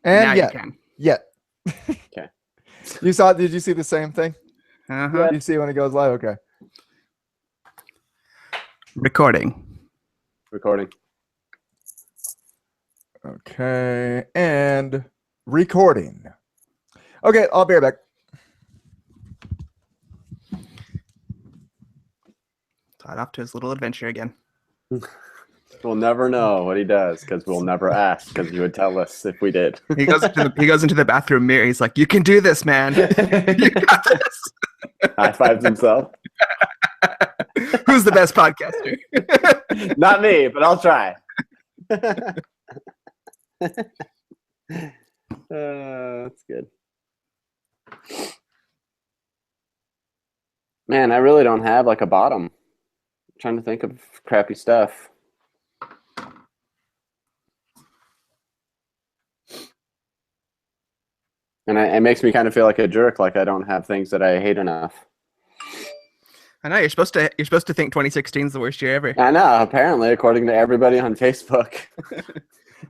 And now you can. Okay. Did you see the same thing? Uh-huh. You see when it goes live? Okay. Recording. Okay. And recording. Okay, I'll be right back. Todd off to his little adventure again. We'll never know what he does because we'll never ask because you would tell us if we did. He goes into the bathroom mirror. He's like, "You can do this, man. You got this." High fives himself. Who's the best podcaster? Not me, but I'll try. That's good. Man, I really don't have like a bottom. I'm trying to think of crappy stuff. And it makes me kind of feel like a jerk, like I don't have things that I hate enough. I know you're supposed to think 2016 is the worst year ever. I know, apparently, according to everybody on Facebook.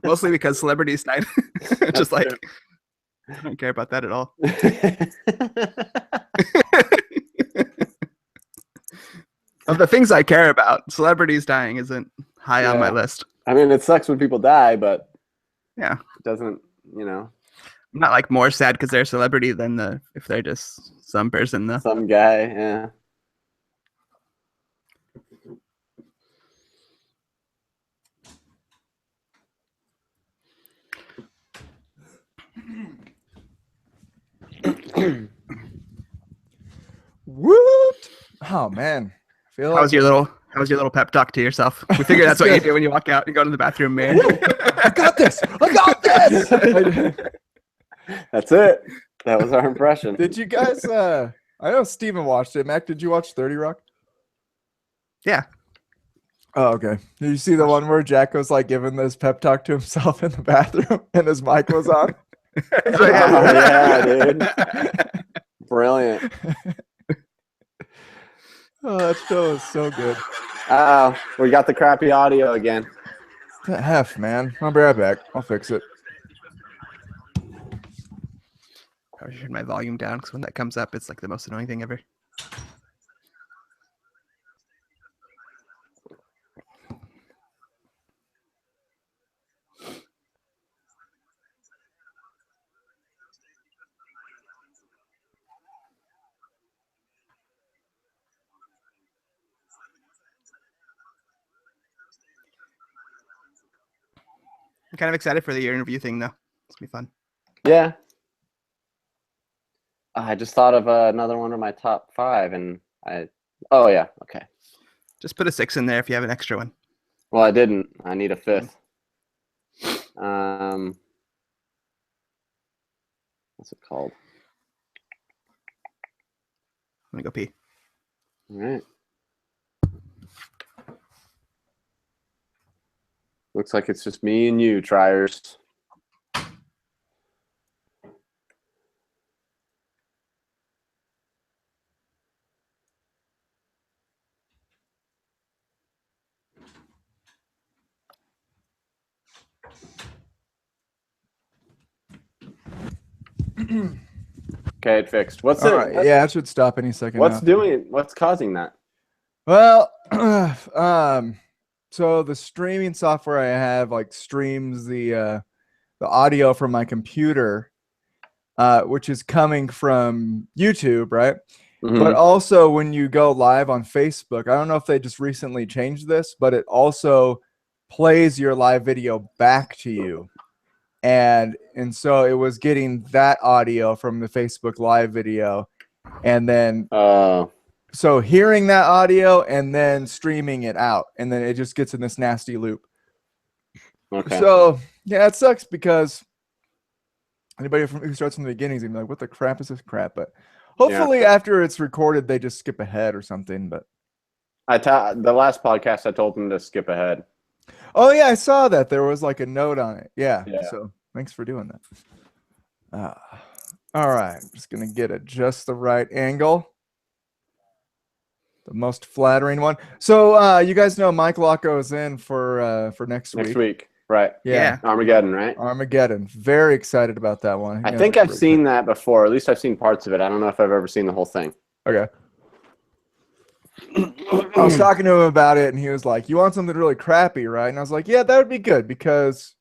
Mostly because celebrities died. Just like true. I don't care about that at all. Of the things I care about, celebrities dying isn't high on my list. I mean, it sucks when people die, but yeah, it doesn't, you know. I'm not like more sad because they're a celebrity than if they're just some person though. Some guy, yeah. Woot! Oh man, How was your little pep talk to yourself? We figure that's what you do when you walk out and go to the bathroom mirror. I got this. I got this. That's it. That was our impression. Did you guys? I know Steven watched it. Mac, did you watch 30 Rock? Yeah. Oh, okay. Did you see the one where Jack was like giving this pep talk to himself in the bathroom and his mic was on? Oh, yeah, dude. Brilliant. Oh, that show is so good. We got the crappy audio again. The F, man. I'll be right back. I'll fix it. Probably turn my volume down because when that comes up, it's like the most annoying thing ever. I'm kind of excited for the year interview thing, though. It's gonna be fun. Yeah. I just thought of another one of my top 5, and oh yeah, okay. Just put a 6 in there if you have an extra one. Well, I didn't. I need a 5th. What's it called? I'm gonna go pee. All right. Looks like it's just me and you, triers. Okay, it fixed. What's All it? right. Yeah, it should stop any second. What's doing it? What's causing that? Well, so the streaming software I have like streams the audio from my computer, which is coming from YouTube, right? Mm-hmm. But also when you go live on Facebook, I don't know if they just recently changed this, but it also plays your live video back to you. And so it was getting that audio from the Facebook live video, and then so hearing that audio and then streaming it out, and then it just gets in this nasty loop. Okay. So yeah, it sucks because anybody who starts from the beginning is gonna be like, "What the crap is this crap?" But hopefully, after it's recorded, they just skip ahead or something. But the last podcast, I told them to skip ahead. Oh yeah, I saw that. There was like a note on it. Yeah. So thanks for doing that. All right. I'm just gonna get it just the right angle. The most flattering one. So you guys know Mike Locko is in for next week. Next week, Right. Yeah. Armageddon, right? Armageddon. Very excited about that one. I think I've seen that before. At least I've seen parts of it. I don't know if I've ever seen the whole thing. Okay. I was talking to him about it, and he was like, "You want something really crappy, right?" And I was like, "Yeah, that would be good because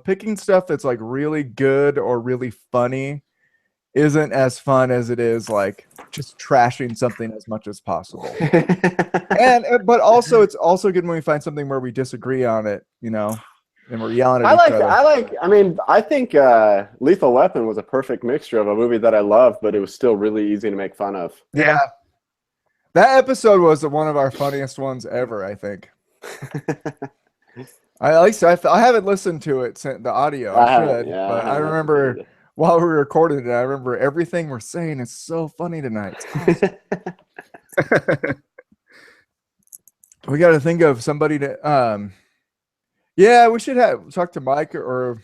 picking stuff that's like really good or really funny isn't as fun as it is like just trashing something as much as possible." But also, it's also good when we find something where we disagree on it, and we're yelling at each other. I think Lethal Weapon was a perfect mixture of a movie that I love, but it was still really easy to make fun of. Yeah. That episode was one of our funniest ones ever, I think. I haven't listened to it since the audio. I should, but I remember while we were recording it, I remember everything we're saying is so funny tonight. We got to think of somebody to. Yeah, we should talk to Mike or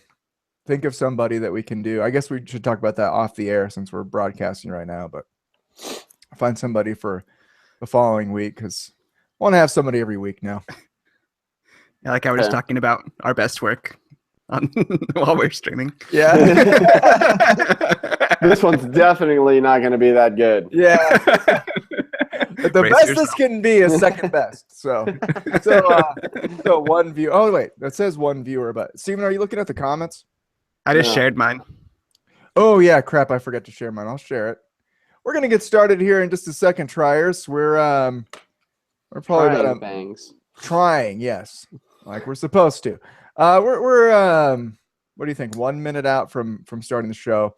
think of somebody that we can do. I guess we should talk about that off the air since we're broadcasting right now, but find somebody for the following week because I want to have somebody every week now. Yeah, like I was talking about our best work on while we're streaming. Yeah. This one's definitely not going to be that good. Yeah. But the best this can be is second best. So one view. Oh wait, that says one viewer. But Steven, are you looking at the comments? I just shared mine. Oh yeah, crap! I forgot to share mine. I'll share it. We're gonna get started here in just a second, triers. We're probably about bangs. Trying, yes, like we're supposed to. We're what do you think? 1 minute out from starting the show.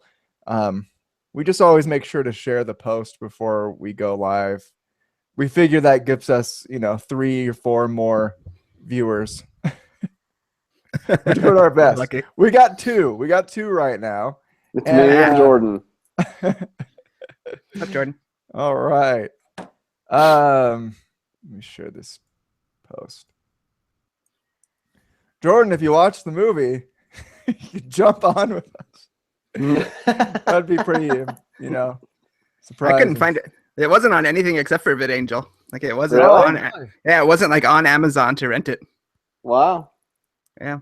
We just always make sure to share the post before we go live. We figure that gives us, 3 or 4 more viewers. We're doing our best. Lucky. We got 2. We got 2 right now. It's me and Jordan. What's up, Jordan? All right. Let me share this post. Jordan, if you watch the movie, you jump on with us. That'd be pretty, surprising. I couldn't find it. It wasn't on anything except for VidAngel. Like it wasn't Really? on. Yeah, it wasn't like on Amazon to rent it. Wow. Yeah.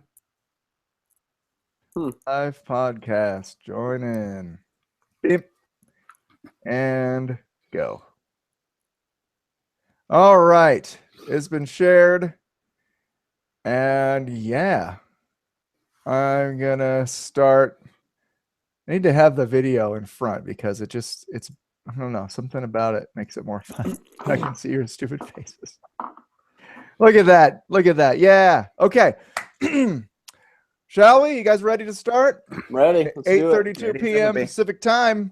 Live podcast. Join in. Beep. And go. All right. It's been shared. And yeah. I'm going to start. I need to have the video in front because it's I don't know, something about it makes it more fun. I can see your stupid faces. Look at that. Look at that. Yeah. Okay. Shall we? You guys ready to start? Ready. 8:32 p.m. Pacific time.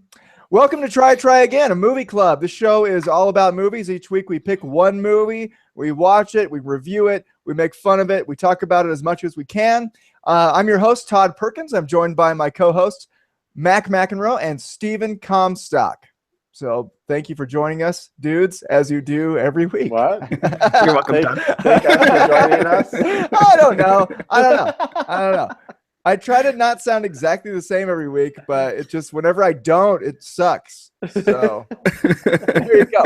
Welcome to Try Again, a movie club. This show is all about movies. Each week we pick one movie, we watch it, we review it, we make fun of it, we talk about it as much as we can. I'm your host, Todd Perkins. I'm joined by my co-hosts, Mac McEnroe and Steven Comstock. So thank you for joining us, dudes, as you do every week. What? You're welcome, Todd. Thank you for joining us. I don't know. I try to not sound exactly the same every week, but it just whenever I don't, it sucks. So here you go.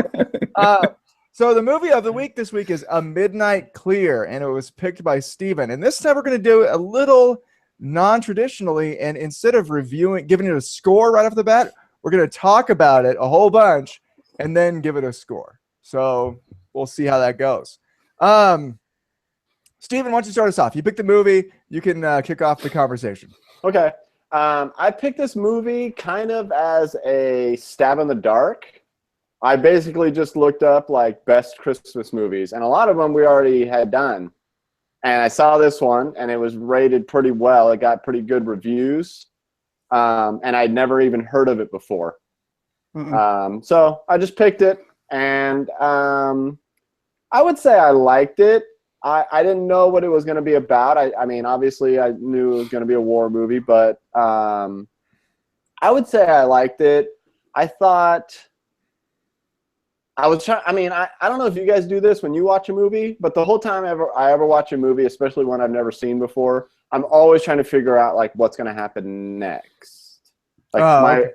So the movie of the week this week is A Midnight Clear, and it was picked by Steven. And this time we're going to do it a little non-traditionally, and instead of giving it a score right off the bat, we're going to talk about it a whole bunch and then give it a score. So we'll see how that goes. Steven, why don't you start us off? You picked the movie. You can kick off the conversation. Okay. I picked this movie kind of as a stab in the dark. I basically just looked up like best Christmas movies, and a lot of them we already had done. And I saw this one, and it was rated pretty well. It got pretty good reviews, and I'd never even heard of it before. So I just picked it, and I would say I liked it. I didn't know what it was going to be about. I mean, obviously, I knew it was going to be a war movie, but I would say I liked it. I thought I was trying. I mean, I don't know if you guys do this when you watch a movie, but the whole time I ever watch a movie, especially one I've never seen before, I'm always trying to figure out like what's going to happen next. Like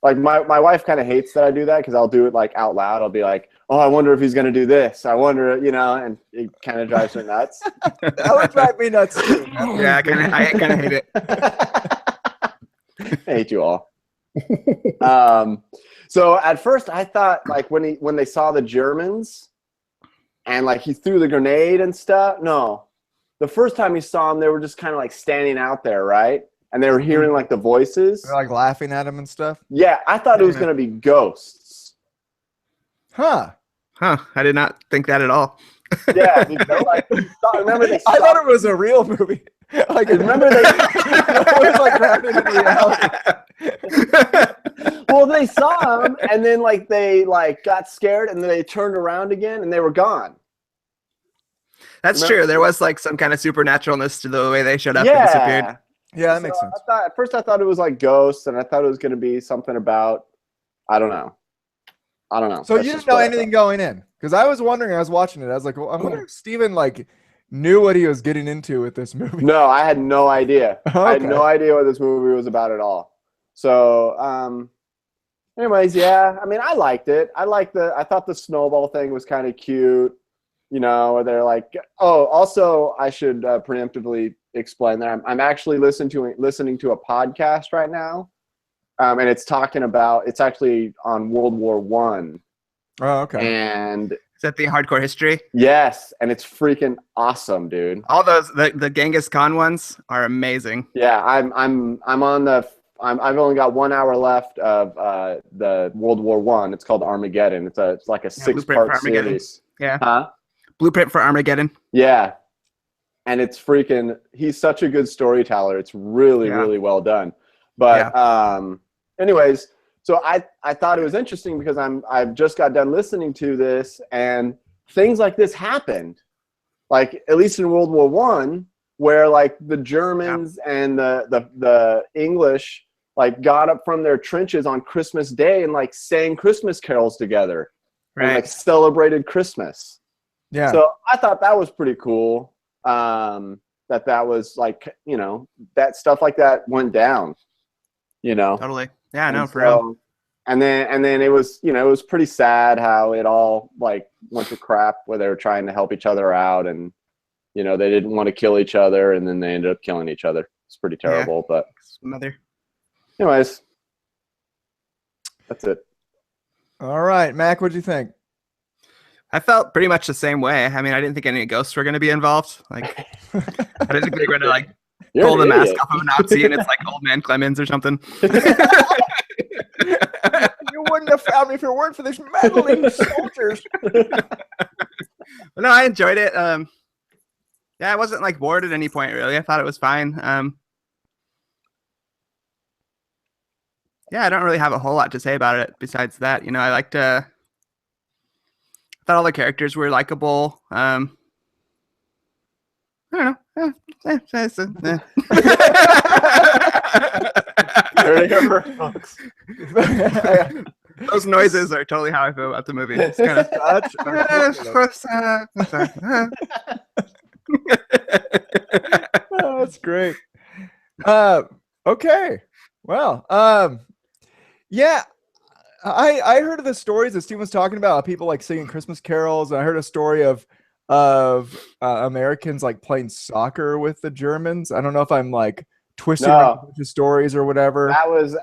Like my wife kind of hates that I do that because I'll do it like out loud. I'll be like, "Oh, I wonder if he's gonna do this. I wonder," and it kind of drives her nuts. That would drive me nuts too. Yeah, I kind of hate it. I hate you all. So at first I thought like when they saw the Germans and like he threw the grenade and stuff. No, the first time he saw them, they were just kind of like standing out there, right? And they were hearing like the voices. They're like laughing at him and stuff. Yeah, I thought it was gonna be ghosts. Huh. Huh? I did not think that at all. Yeah, like, remember they. I thought it was a real movie. Like Remember they. it was like grounded in reality. Well, they saw him, and then like they like got scared, and then they turned around again, and they were gone. That's Remember- true. There was like some kind of supernaturalness to the way they showed up and disappeared. Yeah. Yeah, that makes sense. At first, I thought it was like ghosts, and I thought it was going to be something about, I don't know. So That's you just didn't know what I anything going in? Because I was wondering, I was watching it, I was like, well, I wonder if Steven like knew what he was getting into with this movie. thought. No, I had no idea. I had Okay. no idea what this movie was about at all. So, anyways, yeah. I mean, I liked it. I thought the snowball thing was kind of cute. Where they're like, oh, also, I should preemptively explain that I'm actually listening to a podcast right now, and it's actually on World War I, Oh, okay. and Is that the hardcore history? yes, and it's freaking awesome, dude. All those the Genghis Khan ones are amazing. Yeah, I've only got 1 hour left of the World War I. It's called Armageddon. It's like a Blueprint for 6-part Armageddon. series. Yeah. Huh? Blueprint for Armageddon. Yeah. And it's freaking, he's such a good storyteller. It's really, Yeah. really well done. But anyways, so I thought it was interesting because I've just got done listening to this, and things like this happened. Like at least in World War I, where like the Germans and the English like got up from their trenches on Christmas Day and like sang Christmas carols together. And like Right. celebrated Christmas. Yeah. So I thought that was pretty cool. That was like, that stuff like that went down, Totally. Yeah, no, And for real. so- And then it was, it was pretty sad how it all like went to crap where they were trying to help each other out, and they didn't want to kill each other, and then they ended up killing each other. It's pretty terrible, but Mother. anyways, that's it. All right, Mac, what'd you think? I felt pretty much the same way. I mean, I didn't think any ghosts were going to be involved. Like, I didn't think they were going to like You're pull the an mask idiot. off of a Nazi and it's like Old Man Clemens or something. You wouldn't have found me if it weren't for these meddling soldiers. But no, I enjoyed it. Yeah, I wasn't like bored at any point really. I thought it was fine. Yeah, I don't really have a whole lot to say about it besides that. I liked. I thought all the characters were likable. I don't know. Heard it here first, folks. Those noises are totally how I feel about the movie. It's kind of. Oh, that's great. Okay. Well, yeah, I heard of the stories that Steve was talking about, people like singing Christmas carols, and I heard a story of Americans like playing soccer with the Germans. I don't know if I'm like twisting No. the stories or whatever.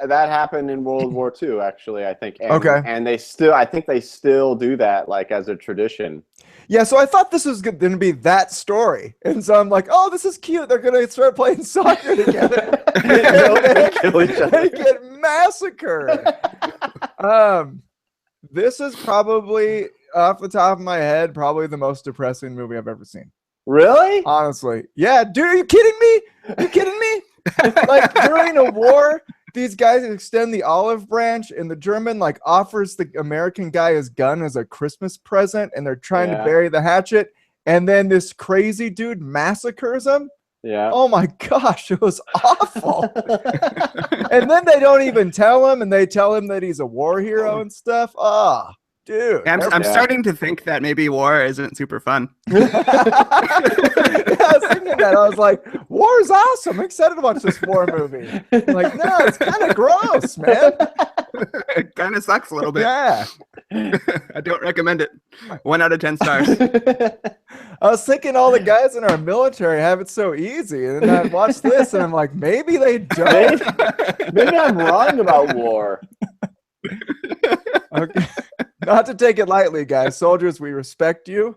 That happened in World War II, actually, I think. And, Okay. And I think they still do that, like as a tradition. Yeah, so I thought this was going to be that story, and so I'm like, oh, this is cute. They're going to start playing soccer together. They kill each other. They get massacred. This is probably, off the top of my head, probably the most depressing movie I've ever seen. Really? Honestly, yeah, dude, are you kidding me? You kidding me? Like during a war, these guys extend the olive branch, and the German like offers the American guy his gun as a Christmas present, and they're trying to Yeah. bury the hatchet, and then this crazy dude massacres him. Yeah. Oh my gosh, it was awful. And then they don't even tell him, and they tell him that he's a war hero and stuff. Ah, dude. I'm Yeah. starting to think that maybe war isn't super fun. Yeah, I was thinking that. I was like, war is awesome. I'm excited to watch this war movie. Like, no, it's kind of gross, man. It kind of sucks a little bit. Yeah. I don't recommend it. 1 out of 10 stars. I was thinking all the guys in our military have it so easy, and then I watched this, and I'm like, maybe they don't. Maybe I'm wrong about war. Okay. Not to take it lightly, guys. Soldiers, we respect you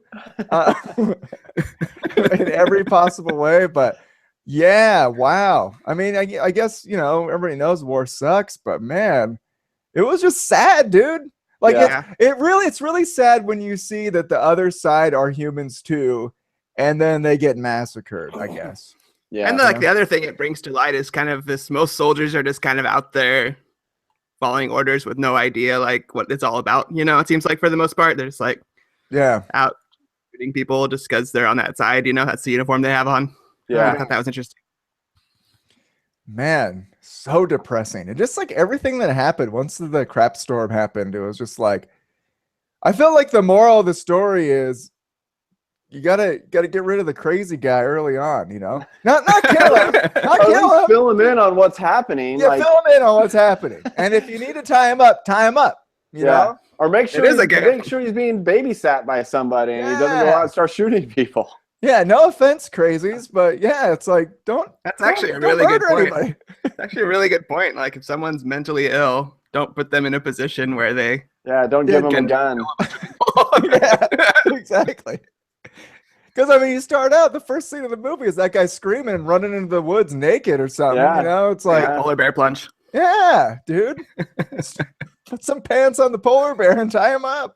in every possible way. But yeah, wow. I mean, I guess, everybody knows war sucks, but man, it was just sad, dude. Like Yeah. it's really sad when you see that the other side are humans too, and then they get massacred, I guess. Yeah. And like the other thing it brings to light is kind of this: most soldiers are just kind of out there following orders with no idea like what it's all about. It seems like for the most part they're just like Yeah. out shooting people just because they're on that side. That's the uniform they have on. I Yeah. thought that was interesting. Man, so depressing. And just like everything that happened once the crap storm happened, it was just like, I felt like the moral of the story is you gotta get rid of the crazy guy early on, not kill him, not Or at kill least him. fill him in on what's happening. Yeah, like, fill him in on what's happening. And if you need to tie him up, tie him up. You Yeah. know? or make sure is a game. make sure he's being babysat by somebody and he doesn't go Yeah. out and start shooting people. Yeah, no offense, crazies, but yeah, it's like That's actually a don't really good murder point. anybody. It's actually a really good point. Like if someone's mentally ill, don't put them in a position where they Yeah, don't Yeah, give him a gun. Yeah, exactly. Because I mean, you start out the first scene of the movie is that guy screaming and running into the woods naked or something. Yeah. It's like, Yeah. polar bear plunge. yeah, dude, put some pants on the polar bear and tie him up.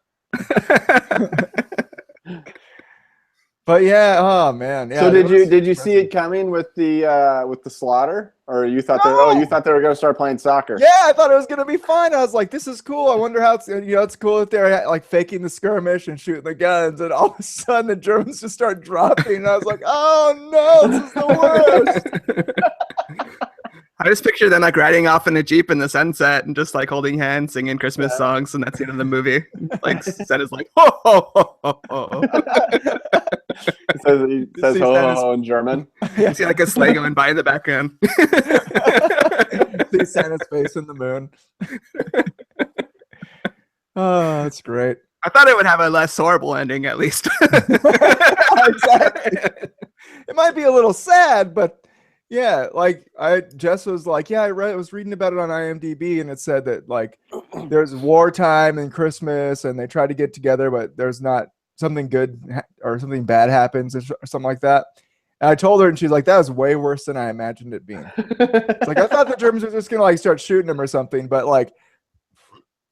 But yeah, oh man. Yeah, So it was did you see depressing. it coming with the slaughter, or you thought No. you thought they were going to start playing soccer? Yeah, I thought it was gonna be fine. I was like, "This is cool." I wonder how it's cool that they're like faking the skirmish and shooting the guns, and all of a sudden the Germans just start dropping. And I was like, "Oh no, this is the worst." I just picture them like riding off in a Jeep in the sunset and just like holding hands, singing Christmas songs, and that's the end of the movie. Like Santa's like, ho ho ho ho ho. He says See ho ho Santa's- ho in German. You see like a sleigh going by in the background. See Santa's face in the moon. Oh, that's great. I thought it would have a less horrible ending at least. Exactly. It might be a little sad, but yeah, like Jess was like, yeah, I was reading about it on IMDb, and it said that like there's wartime and Christmas, and they try to get together, but there's not something good or something bad happens or something like that. And I told her, and she's like, that was way worse than I imagined it being. It's like I thought the Germans were just gonna like start shooting him or something, but like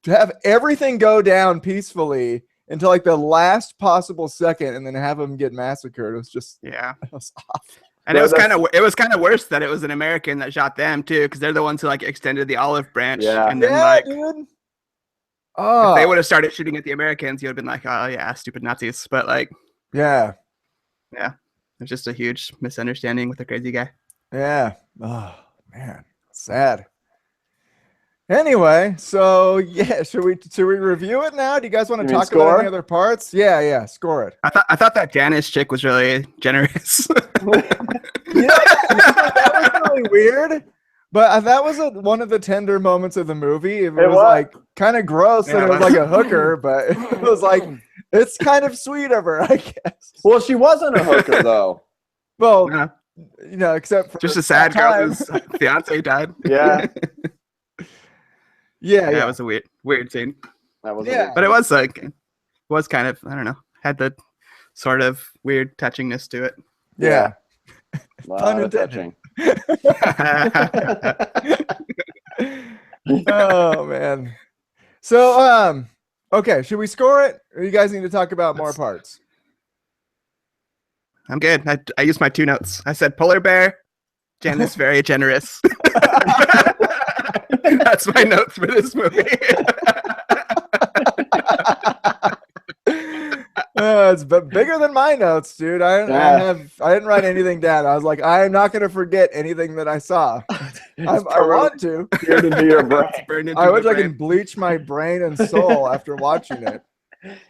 to have everything go down peacefully until like the last possible second, and then have them get massacred, it was just Yeah. it was awful. And Yeah, it was kind of worse that it was an American that shot them too, because they're the ones who like extended the olive branch. Yeah. And then Yeah, like dude. if Oh, they would have started shooting at the Americans, you would have been like, oh yeah, stupid Nazis. But like, yeah, there's just a huge misunderstanding with the crazy guy. yeah. Oh man, sad. Anyway, so yeah, should we review it now? Do you guys want You to mean talk about score? any other parts? Yeah, score it. I thought that Janice chick was really generous. That was really weird. But that was one of the tender moments of the movie. It was was. like kind of gross, Yeah, and it it was was. like a hooker, but it was like it's kind of sweet of her, I guess. Well, she wasn't a hooker though. Well, Yeah, except for just a sad girl time. whose fiance died. Yeah, Yeah, Yeah, it was a weird scene. that was. Yeah. But it was like, kind of, I don't know, had the sort of weird touchingness to it. yeah. Pun intended. Oh man. So okay, should we score it, or you guys need to talk about more parts? I'm good. I used my 2 notes. I said polar bear, Janice very generous. That's my notes for this movie. It's bigger than my notes, dude. I didn't write anything down. I was like, I am not going to forget anything that I saw. I want to. Peered into your brain. It's burned into I my wish I brain. could bleach my brain and soul after watching it.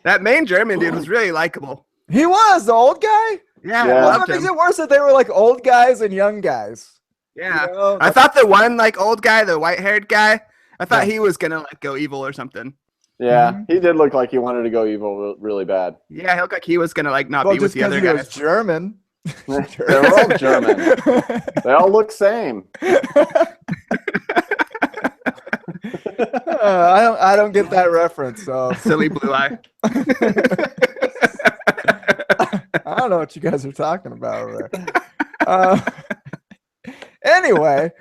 That main German dude was really likable. He was the old guy. Yeah, Yeah. I Well, that loved makes him. it worse that they were like old guys and young guys. Yeah. You know? I thought the one like old guy, the white-haired guy, I thought Yeah. he was gonna like go evil or something. Yeah, Mhm. he did look like he wanted to go evil really bad. Yeah, he looked like he was gonna like not Well, be with just the because other he was guys. German. They were all German. They all look same. I don't get that reference. So Silly blue eye. I don't know what you guys are talking about over there. Anyway,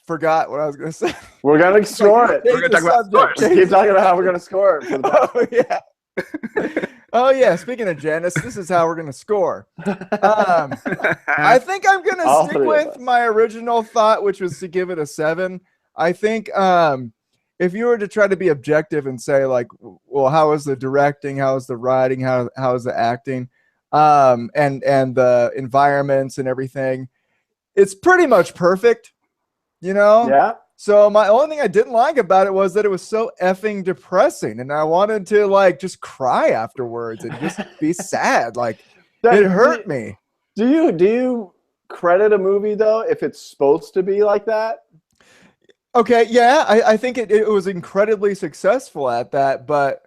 forgot what I was going to say. We're gonna score it. We're gonna talk about scores. We keep talking about how we're gonna score it. For the Oh yeah. Oh yeah. Speaking of Janice, this is how we're going to score. I think I'm going All to stick three of with us. my original thought, which was to give it a 7. I think if you were to try to be objective and say like, well, how is the directing, how is the writing, how is the acting, and the environments and everything, it's pretty much perfect, you know. Yeah. So my only thing I didn't like about it was that it was so effing depressing, and I wanted to like just cry afterwards and just be sad. Like it hurt me. Do you credit a movie though if it's supposed to be like that? Okay, yeah, I think it was incredibly successful at that, but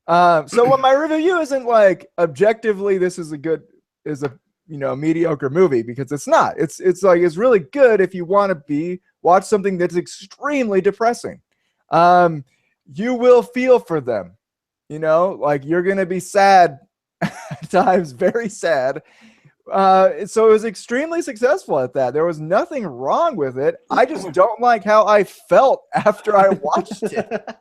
so what my review isn't like objectively this is a mediocre movie, because it's not. It's like it's really good if you want to watch something that's extremely depressing. You will feel for them, like you're gonna be sad at times, very sad. So it was extremely successful at that. There was nothing wrong with it. I just don't like how I felt after I watched it.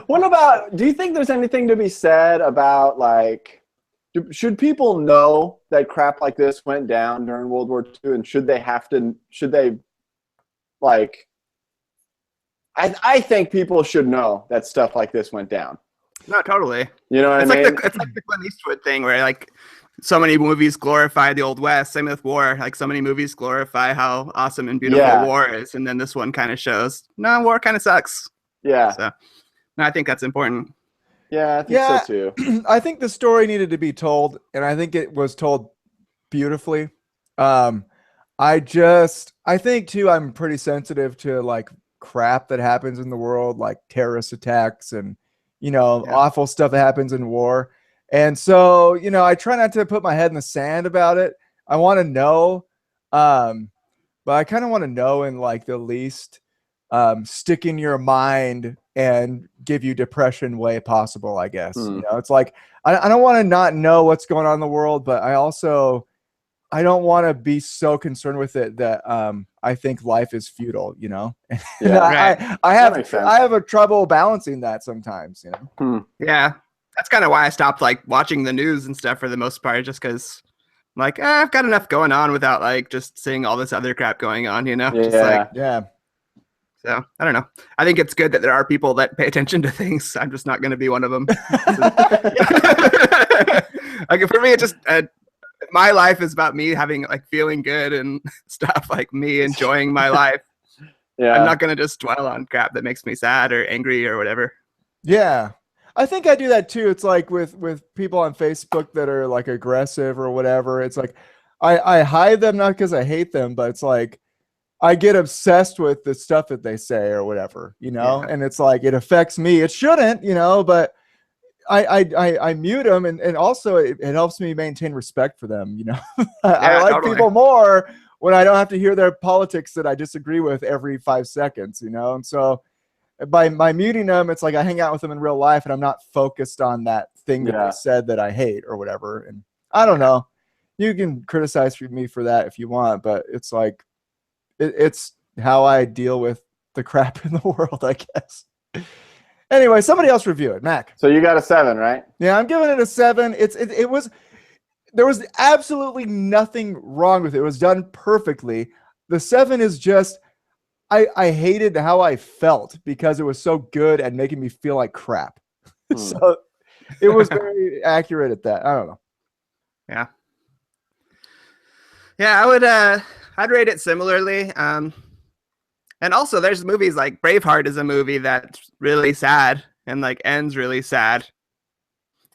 What about, do you think there's anything to be said about like, should people know that crap like this went down during World War II, and should they like, I think people should know that stuff like this went down. No, totally. You know what It's I mean? it's like the Clint Eastwood thing where like so many movies glorify the Old West. Same with war. Like so many movies glorify how awesome and beautiful Yeah. war is, and then this one kind of shows no, war kind of sucks. Yeah. So no, I think that's important. Yeah, I think Yeah. so too. I think the story needed to be told, and I think it was told beautifully. I think too, I'm pretty sensitive to like crap that happens in the world, like terrorist attacks and awful stuff that happens in war. And so, I try not to put my head in the sand about it. I want to know, but I kind of want to know in like the least stick in your mind and give you depression way possible, I guess. It's like I don't want to not know what's going on in the world, but I don't want to be so concerned with it that I think life is futile, Yeah. I That makes sense. have a trouble balancing that sometimes, Yeah, that's kind of why I stopped like watching the news and stuff for the most part, just because I'm like I've got enough going on without like just seeing all this other crap going on, Just like, Yeah. so I don't know. I think it's good that there are people that pay attention to things. I'm just not going to be one of them. Like for me, it just my life is about me having like feeling good and stuff, like me enjoying my life. Yeah. I'm not going to just dwell on crap that makes me sad or angry or whatever. Yeah. I think I do that too. It's like with people on Facebook that are like aggressive or whatever. It's like I hide them, not because I hate them, but it's like I get obsessed with the stuff that they say or whatever, Yeah. and it's like it affects me. It shouldn't, but I mute them, and also it helps me maintain respect for them. I like totally. people more when I don't have to hear their politics that I disagree with every 5 seconds, and so by muting them, it's like I hang out with them in real life and I'm not focused on that thing that they said that I hate or whatever. And I don't know, you can criticize me for that if you want, but it's like it's how I deal with the crap in the world, I guess. Anyway, somebody else review it. Mac. So you got a 7, right? Yeah, I'm giving it a 7. There was absolutely nothing wrong with it. It was done perfectly. The 7 is just, I hated how I felt because it was so good at making me feel like crap. So it was very accurate at that. I don't know. Yeah, I'd rate it similarly. And also there's movies like Braveheart is a movie that's really sad and like ends really sad.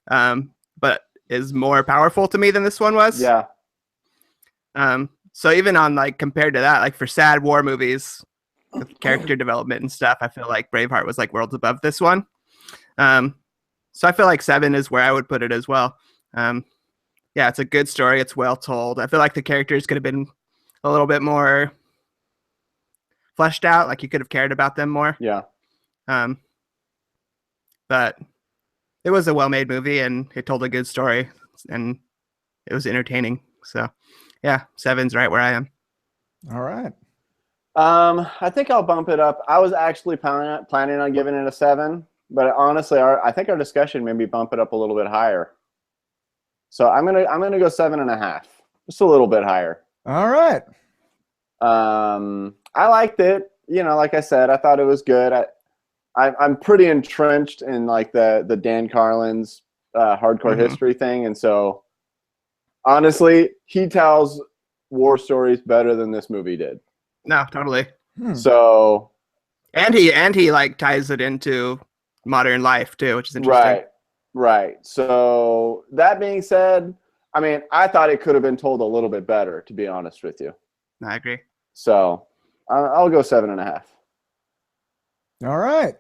But is more powerful to me than this one was. Yeah. So even on like compared to that, like for sad war movies, with character development and stuff, I feel like Braveheart was like worlds above this one. So I feel like 7 is where I would put it as well. Yeah, it's a good story. It's well told. I feel like the characters could have been a little bit more fleshed out. Like you could have cared about them more. Yeah. But it was a well-made movie and it told a good story and it was entertaining. So yeah, 7's right where I am. All right. I think I'll bump it up. I was actually planning on giving it a 7, but honestly, I think our discussion made me bump it up a little bit higher. So I'm gonna go 7.5, just a little bit higher. All right. I liked it. You know, like I said, I thought it was good. I'm pretty entrenched in like the Dan Carlin's hardcore history thing, and so honestly, he tells war stories better than this movie did. No, totally. So, and he like ties it into modern life too, which is interesting. Right. So that being said, I mean, I thought it could have been told a little bit better, to be honest with you. I agree. So I'll go 7.5. All right.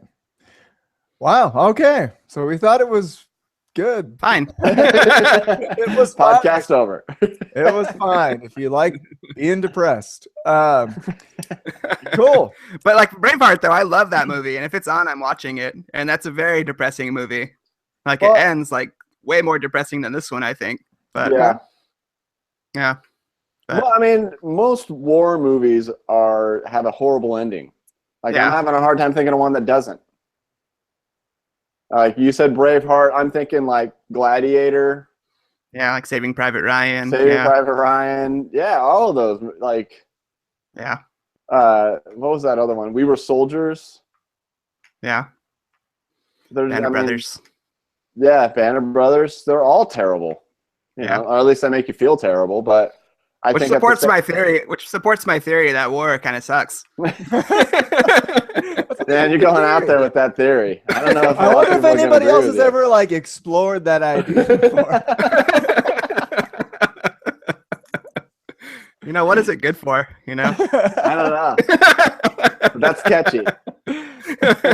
Wow. Okay. So we thought it was good. Fine. It was fine. Podcast over. It was fine if you like being depressed. Cool. But like Braveheart, though, I love that movie, and if it's on, I'm watching it. And that's a very depressing movie. Like it ends like way more depressing than this one, I think. But yeah. But, well, I mean, most war movies have a horrible ending. Like I'm having a hard time thinking of one that doesn't. Like you said, Braveheart. I'm thinking like Gladiator. Yeah, like Saving Private Ryan. Private Ryan. Yeah, all of those. Like. Yeah. What was that other one? We Were Soldiers. Yeah. Band of Brothers. Yeah, Band of Brothers. They're all terrible. You know, or at least they make you feel terrible. But which supports my theory. Which supports my theory that war kind of sucks. Man, you're going out there with that theory. I don't know. I wonder if anybody else has ever like explored that idea before. You know, what is it good for? You know, I don't know. But that's catchy.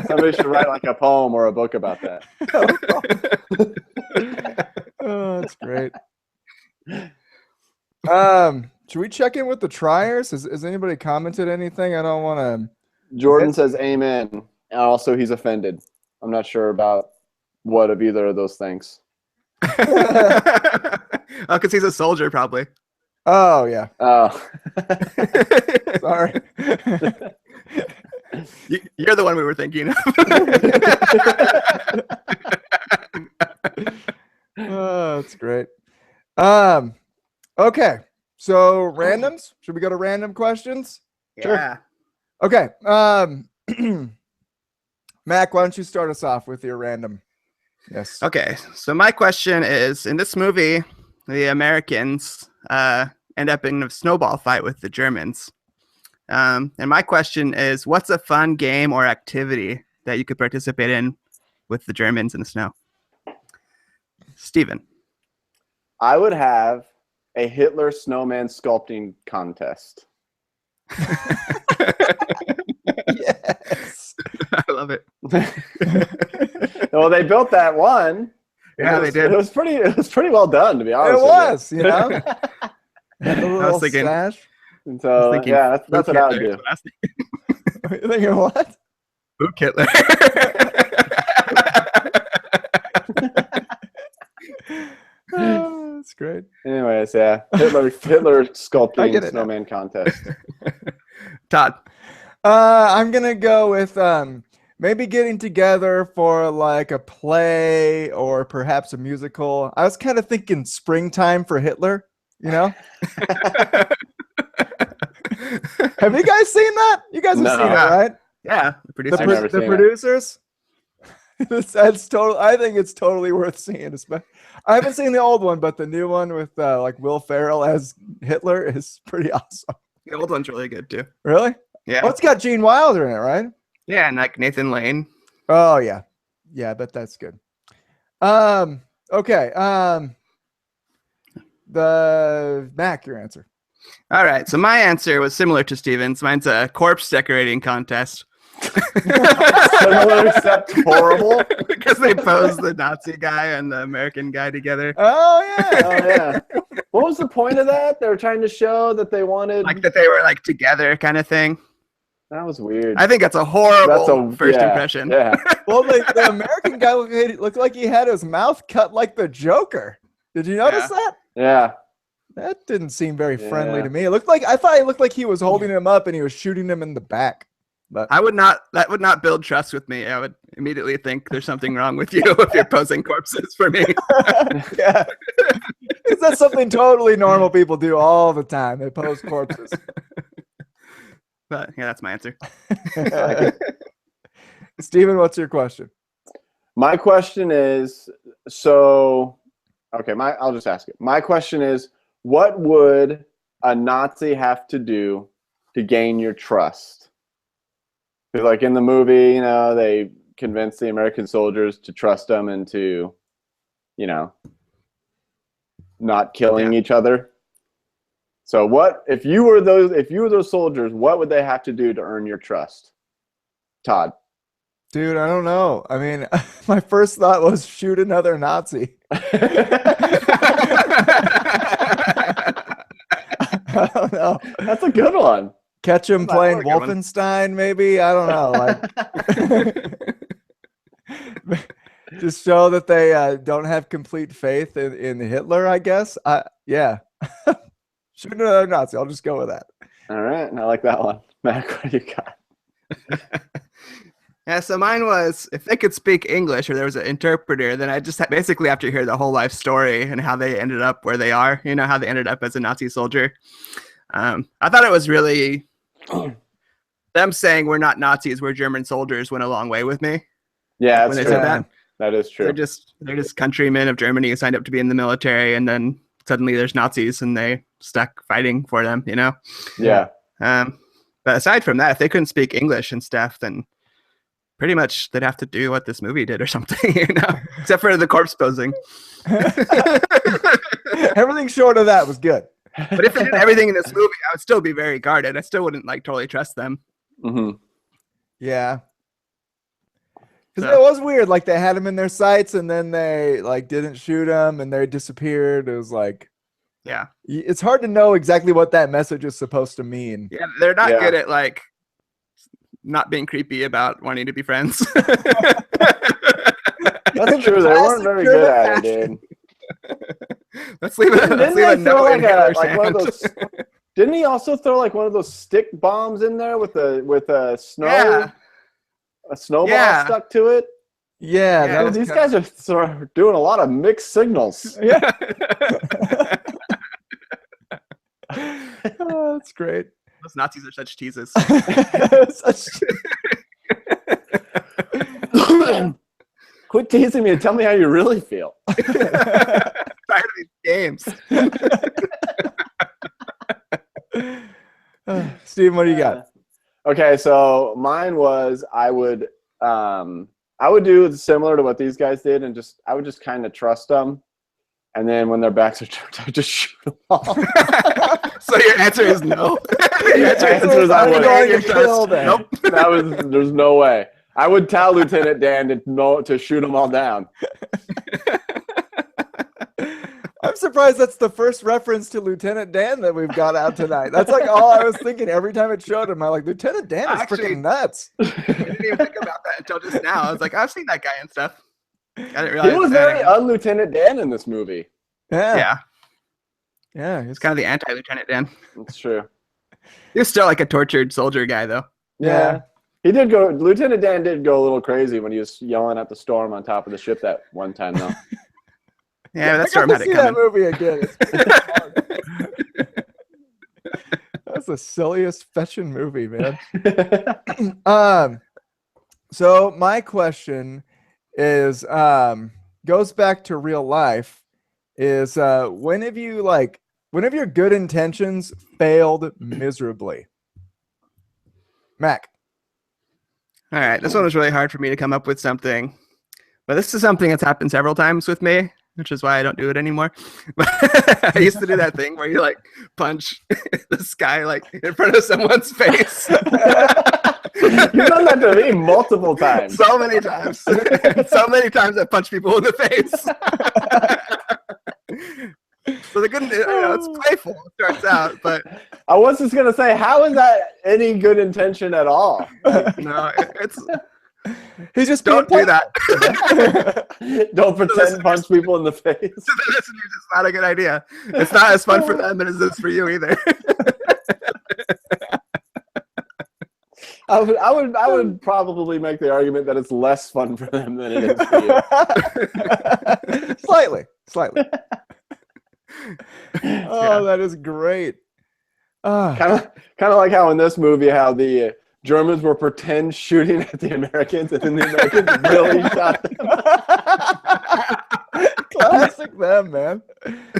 Somebody should write like a poem or a book about that. Oh, that's great. Should we check in with the triers? Has anybody commented anything? I don't want to. Jordan says amen. And also, he's offended. I'm not sure about what of either of those things. Oh, because he's a soldier, probably. Oh, yeah. Oh. Sorry. You're the one we were thinking of. Oh, that's great. Okay. So randoms? Should we go to random questions? Yeah. Okay. Mac, why don't you start us off with your random? Yes. Okay. So my question is, in this movie, the Americans end up in a snowball fight with the Germans. And my question is, what's a fun game or activity that you could participate in with the Germans in the snow? Steven. I would have a Hitler snowman sculpting contest. Yes. I love it. Well, they built that one. Yeah, they did. It was pretty well done, to be honest. It was, you know. I was thinking. Stash. And so yeah, that's what I would do. You're thinking what? Luke Hitler. Oh, that's great. Anyways, yeah, Hitler sculpting snowman contest. Todd. I'm gonna go with maybe getting together for like a play or perhaps a musical. I was kind of thinking Springtime for Hitler, you know? Have you guys seen that? You guys have seen it, right? Yeah, the producers. The producers. That's total. I think it's totally worth seeing. I haven't seen the old one, but the new one with like Will Ferrell as Hitler is pretty awesome. The old one's really good too. Really? Yeah. Oh, it's got Gene Wilder in it, right? Yeah, and like Nathan Lane. Oh yeah, yeah. I bet that's good. Okay. The Mac, your answer. All right. So my answer was similar to Steven's. Mine's a corpse decorating contest. Similar except horrible. Because they posed the Nazi guy and the American guy together. Oh yeah. Oh yeah. What was the point of that? They were trying to show that they wanted. Like that they were like together kind of thing. That was weird. I think that's a horrible first impression. Yeah. Well, the American guy looked like he had his mouth cut like the Joker. Did you notice that? Yeah. That didn't seem very friendly Yeah. to me. I thought it looked like he was holding him up and he was shooting him in the back. But That would not build trust with me. I would immediately think there's something wrong with you if you're posing corpses for me. yeah, is that something totally normal people do all the time? They pose corpses. But yeah, that's my answer. Steven, what's your question? My question is I'll just ask it. My question is, what would a Nazi have to do to gain your trust? 'Cause like in the movie, you know, they convince the American soldiers to trust them and to, you know, not killing each other. So what if you were those soldiers, what would they have to do to earn your trust? Todd. Dude, I don't know. I mean, my first thought was shoot another Nazi. I don't know. That's a good one. Catch him That's playing a good one. Wolfenstein, maybe. I don't know. Like, just show that they don't have complete faith in Hitler. I guess. Yeah. Shoot another Nazi. I'll just go with that. All right, I like that one. Mac, what do you got? Yeah, so mine was if they could speak English or there was an interpreter, then I just basically have to hear the whole life story and how they ended up where they are. You know, how they ended up as a Nazi soldier. I thought it was really them saying we're not Nazis, we're German soldiers went a long way with me. Yeah, When that's they true. said that. That is true. They're just countrymen of Germany who signed up to be in the military, and then suddenly there's Nazis and they stuck fighting for them. You know. Yeah. But aside from that, if they couldn't speak English and stuff, then pretty much they'd have to do what this movie did or something, you know, except for the corpse posing. Everything short of that was good. But if they did everything in this movie, I would still be very guarded. I still wouldn't like totally trust them. Mm-hmm. Yeah. Because So- it was weird. Like they had him in their sights and then they like didn't shoot him and they disappeared. It was like, Yeah. it's hard to know exactly what that message is supposed to mean. Yeah. They're not Yeah. good at like not being creepy about wanting to be friends. That's true. They weren't very good at it, dude. Let's leave it. Let's Didn't leave they a throw note in like Hitler's one of hand. those? Didn't he also throw like one of those stick bombs in there with a snow Yeah. a snowball Yeah. stuck to it? Yeah. Yeah, that Dude, was these kinda- guys are sort of doing a lot of mixed signals. Yeah. Oh, that's great. Those Nazis are such teases. Such- Quit teasing me and tell me how you really feel. Tired of these games. Steven, what do you got? Okay, so mine was I would do similar to what these guys did, and I would just kind of trust them, and then when their backs are turned, I would just shoot them all. So your answer is no. Your answer answer is I I'm would. going to to kill them. Nope. There's no way. I would tell Lieutenant Dan to shoot them all down. I'm surprised that's the first reference to Lieutenant Dan that we've got out tonight. That's like all I was thinking every time it showed him. I'm like, Lieutenant Dan is Actually- freaking nuts. I didn't even think about that until just now. I was like, I've seen that guy and stuff. I didn't He realize. was very un-Lieutenant Dan in this movie. Yeah. yeah, Yeah. it's kind of the anti-Lieutenant Dan. That's true. He was still like a tortured soldier guy, though. Yeah. He did go. Lieutenant Dan did go a little crazy when he was yelling at the storm on top of the ship that one time, though. Yeah, that I storm got had to it see that coming. movie again. It's That's the silliest fetching movie, man. So my question is goes back to real life is when have your good intentions failed miserably? Mac. All right, this one was really hard for me to come up with something, but this is something that's happened several times with me, which is why I don't do it anymore. But I used to do that thing where you like punch the sky like in front of someone's face. You've done that to me multiple times. So many times. So many times I punch people in the face. So the good, it's playful. It starts out, but I was just gonna say, how is that any good intention at all? no, it's He's just don't being do that. Don't pretend to punch people in the face. To the listeners, it's not a good idea. It's not as fun for them as it is for you either. I would probably make the argument that it's less fun for them than it is for you. Slightly. Oh, that is great. Kind of like how in this movie, how the Germans were pretend shooting at the Americans, and then the Americans really shot them. Classic them, man.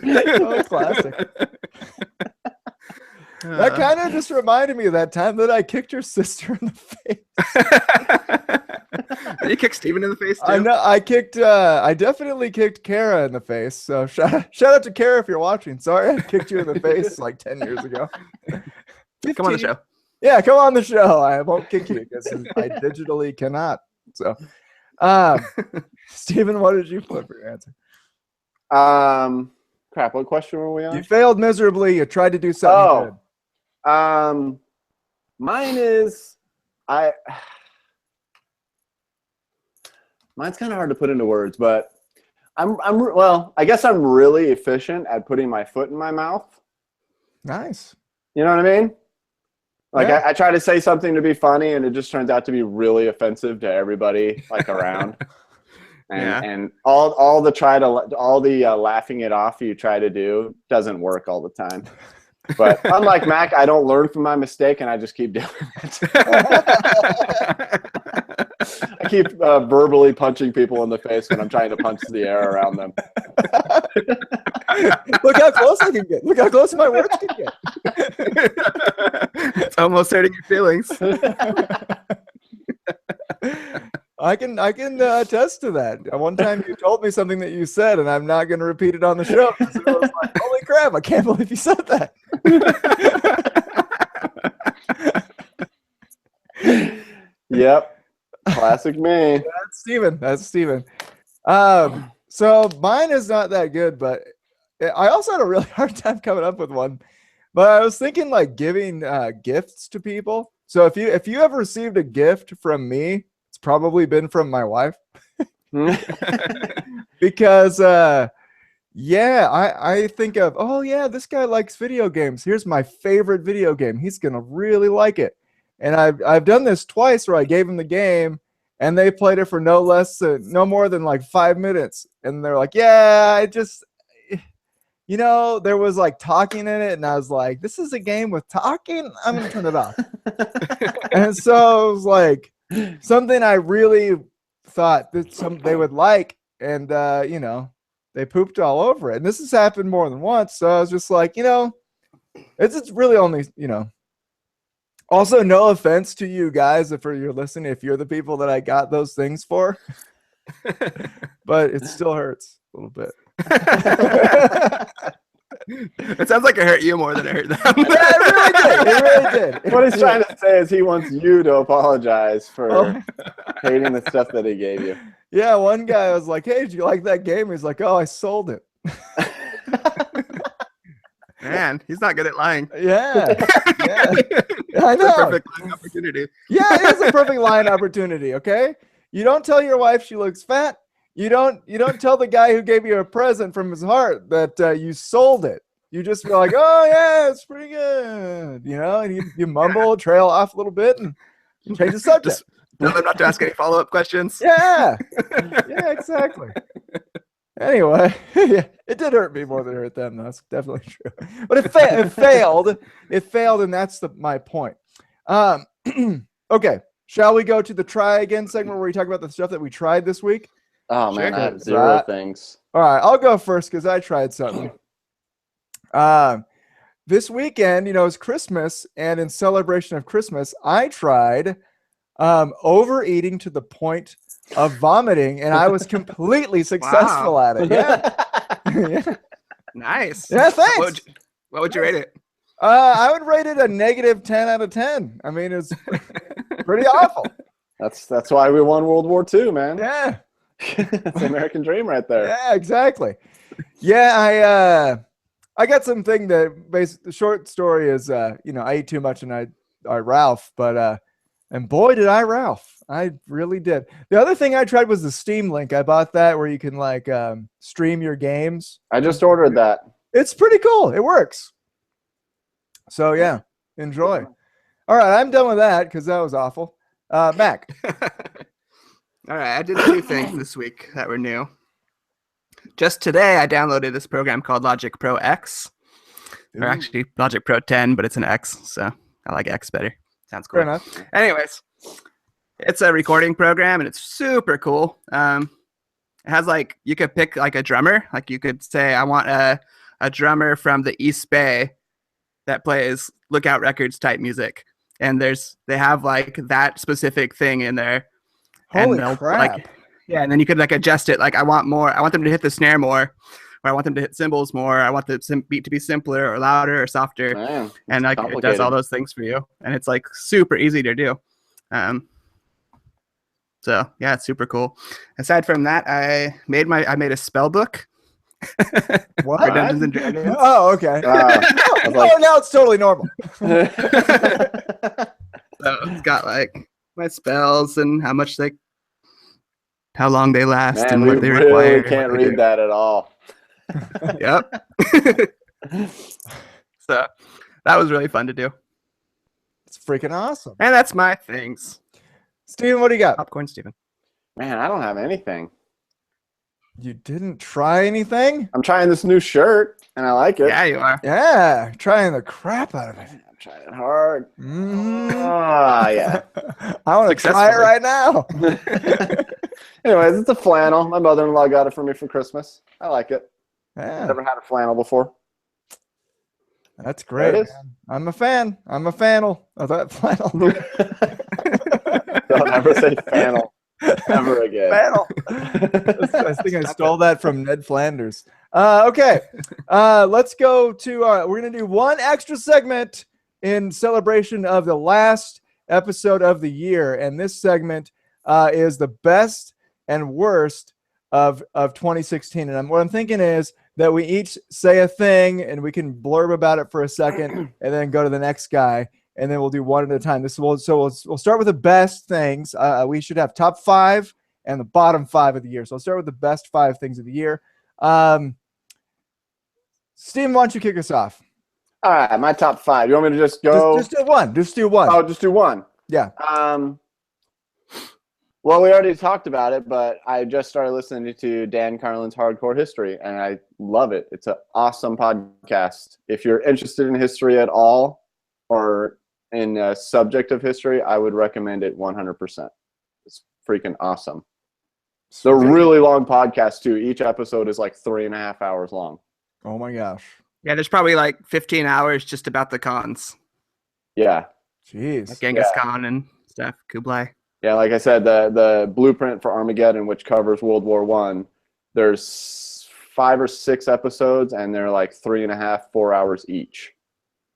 So classic. That kind of just reminded me of that time that I kicked your sister in the face. You kicked Steven in the face too? I know. I definitely kicked Kara in the face. So shout out to Kara if you're watching. Sorry, I kicked you in the face like 10 years ago. Come on the show. Yeah, come on the show. I won't kick you because I digitally cannot. So, Steven, what did you put for your answer? Crap, what question were we on? You failed miserably. You tried to do something good. Mine is mine's kind of hard to put into words, but I guess I'm really efficient at putting my foot in my mouth. Nice. You know what I mean? Like Yeah. I try to say something to be funny, and it just turns out to be really offensive to everybody like around. And all the laughing it off you try to do doesn't work all the time. But unlike Mac, I don't learn from my mistake, and I just keep doing it. I keep verbally punching people in the face when I'm trying to punch the air around them. Look how close I can get. Look how close my words can get. It's almost hurting your feelings. I can attest to that. One time you told me something that you said, and I'm not going to repeat it on the show. So I was like, holy crap, I can't believe you said that. Yep. Classic me. That's Steven. So mine is not that good, but I also had a really hard time coming up with one. But I was thinking like giving gifts to people. So if you ever received a gift from me, it's probably been from my wife. Because I think of, oh yeah, this guy likes video games. Here's my favorite video game. He's gonna really like it. And I've done this twice where I gave them the game and they played it for no more than like 5 minutes. And they're like, yeah, there was like talking in it. And I was like, this is a game with talking. I'm going to turn it off. And so it was like something I really thought that they would like. And, they pooped all over it. And this has happened more than once. So I was just like, it's really only, Also, no offense to you guys if you're listening, if you're the people that I got those things for, but it still hurts a little bit. It sounds like it hurt you more than it hurt them. Yeah, it really did. What he's trying to say is he wants you to apologize for hating the stuff that he gave you. Yeah, one guy was like, hey, did you like that game? He's like, oh, I sold it. Man, he's not good at lying. Yeah. I know. It's a perfect lying opportunity. Yeah, it is a perfect lying opportunity, okay? You don't tell your wife she looks fat. You don't tell the guy who gave you a present from his heart that you sold it. You just be like, oh yeah, it's pretty good. And you mumble, trail off a little bit and change the subject. Just tell them not to ask any follow-up questions. Yeah. Yeah, exactly. Anyway, yeah, it did hurt me more than it hurt them. That's definitely true. But it failed. It failed, and that's my point. Okay, shall we go to the try again segment where we talk about the stuff that we tried this week? Oh man, Sure. I have zero things. All right, I'll go first because I tried something. This weekend, it's Christmas, and in celebration of Christmas, I tried overeating to the point of vomiting, and I was completely successful at it. Yeah. Yeah. Nice. Yeah, thanks. What would you rate it? I would rate it a negative 10 out of 10. I mean, it's pretty awful. That's why we won World War II, man. Yeah. It's the American dream right there. Yeah, exactly. Yeah, I got something that the short story is, I ate too much and I Ralph, but and boy did I Ralph. I really did. The other thing I tried was the Steam Link. I bought that where you can like stream your games. I just ordered that. It's pretty cool. It works. So yeah, enjoy. All right, I'm done with that because that was awful. Mac. All right, I did a few things this week that were new. Just today, I downloaded this program called Logic Pro X, or actually Logic Pro 10, but it's an X, so I like X better. Sounds cool. Fair enough. Anyways, it's a recording program, and it's super cool. It has like, you could pick like a drummer. Like you could say, I want a drummer from the East Bay that plays Lookout Records type music. And they have like that specific thing in there. Holy and crap. Like, yeah, and then you could like adjust it. Like I want them to hit the snare more, or I want them to hit cymbals more. I want the beat to be simpler or louder or softer. Man, and like it does all those things for you. And it's like super easy to do. So yeah, it's super cool. Aside from that, I made a spell book. What? For Dungeons and Dragons. Oh, okay. Now it's totally normal. So it's got like my spells and how long they last. Man, and we what they really require. can't read that at all. Yep. So that was really fun to do. It's freaking awesome. And that's my things. Steven, what do you got? Popcorn Steven. Man, I don't have anything. You didn't try anything? I'm trying this new shirt, and I like it. Yeah, you are. Yeah, trying the crap out of it. I'm trying hard. Yeah. I want to try it right now. Anyways, it's a flannel. My mother-in-law got it for me for Christmas. I like it. Yeah, Never had a flannel before. that's great. There it is. Man. I'm a fan. I'm a fanel of that flannel. Don't ever say flannel ever again. Flannel. I think I stole that from Ned Flanders. Okay, let's go to. We're gonna do one extra segment in celebration of the last episode of the year, and this segment is the best and worst of 2016. And what I'm thinking is that we each say a thing, and we can blurb about it for a second, and then go to the next guy, and then we'll do one at a time. We'll start with the best things. We should have top 5 and the bottom 5 of the year. So I'll start with the best 5 things of the year. Steven, why don't you kick us off? All right, my top 5. You want me to just go? Just do one. Just do one. Oh, just do one. Yeah. Well, we already talked about it, but I just started listening to Dan Carlin's Hardcore History, and I love it. It's an awesome podcast. If you're interested in history at all, or in a subject of history, I would recommend it 100%. It's freaking awesome. They're really long podcasts, too. Each episode is like 3.5 hours long. Oh, my gosh. Yeah, there's probably like 15 hours just about the cons. Yeah. Jeez. Like Genghis Khan and stuff, Kublai. Yeah, like I said, the blueprint for Armageddon, which covers World War I, there's 5 or 6 episodes, and they're like 3.5, 4 hours each.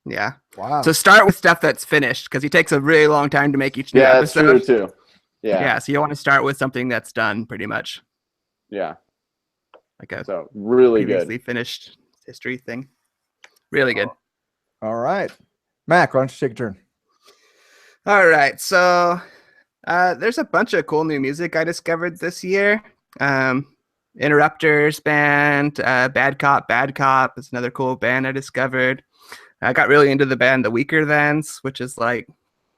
Yeah. Wow. So start with stuff that's finished, because he takes a really long time to make each new that's episode. true, too. Yeah. Yeah, so you want to start with something that's done, pretty much. Yeah. Like a So, really previously good. finished history thing. Really good. All right. Mac, why don't you take a turn? All right, so there's a bunch of cool new music I discovered this year. Interrupters band, Bad Cop is another cool band I discovered. I got really into the band The Weaker Thans, which is like,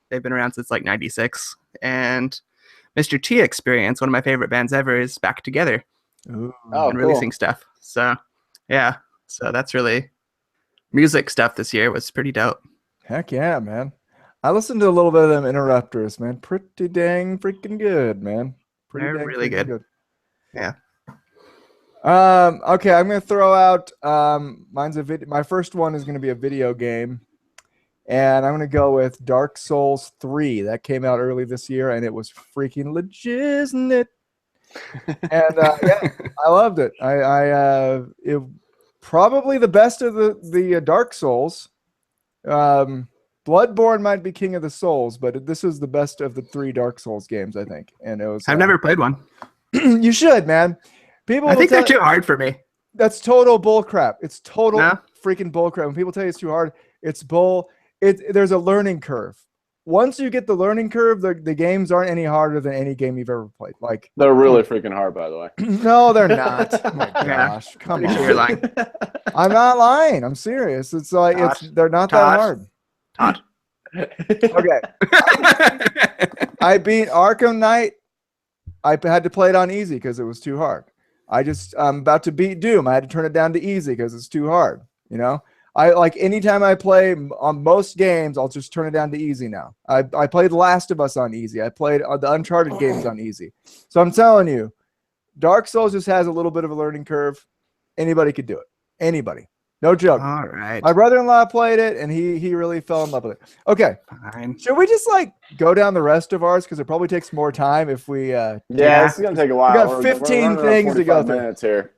they've been around since like 96. And Mr. T Experience, one of my favorite bands ever, is back together Ooh. Oh, and cool. releasing stuff. So yeah, so that's really music stuff this year was pretty dope. Heck yeah, man. I listened to a little bit of them Interrupters, man. Pretty dang freaking good, man. Pretty They're dang really freaking good. Yeah. Okay, I'm gonna throw out mine's a video. My first one is gonna be a video game, and I'm gonna go with Dark Souls 3. That came out early this year, and it was freaking legit. And yeah, I loved it. It probably the best of the Dark Souls. Bloodborne might be king of the Souls, but this is the best of the 3 Dark Souls games, I think. And it was. I've never played one. You should, man. People. I will think they're tell- too hard for me. That's total bull crap. It's total No? freaking bull crap. When people tell you it's too hard, it's bull. There's a learning curve. Once you get the learning curve, the games aren't any harder than any game you've ever played. Like, They're really freaking hard, by the way. no, they're not. Oh my Yeah. gosh, come Pretty on. sure you're lying. I'm not lying. I'm serious. It's like they're not that Tosh. hard. Todd. Okay, I beat Arkham Knight. I had to play it on easy because it was too hard. I'm about to beat Doom. I had to turn it down to easy because it's too hard. You know, I like anytime I play on most games, I'll just turn it down to easy now. I played Last of Us on easy. I played the Uncharted games on easy. So I'm telling you, Dark Souls just has a little bit of a learning curve. Anybody could do it. Anybody. No joke. All right. My brother-in-law played it, and he really fell in love with it. Okay, Fine. should we just like go down the rest of ours because it probably takes more time if we Yeah, this is gonna take a while. got We're 15 running around things to go 45 through. minutes here.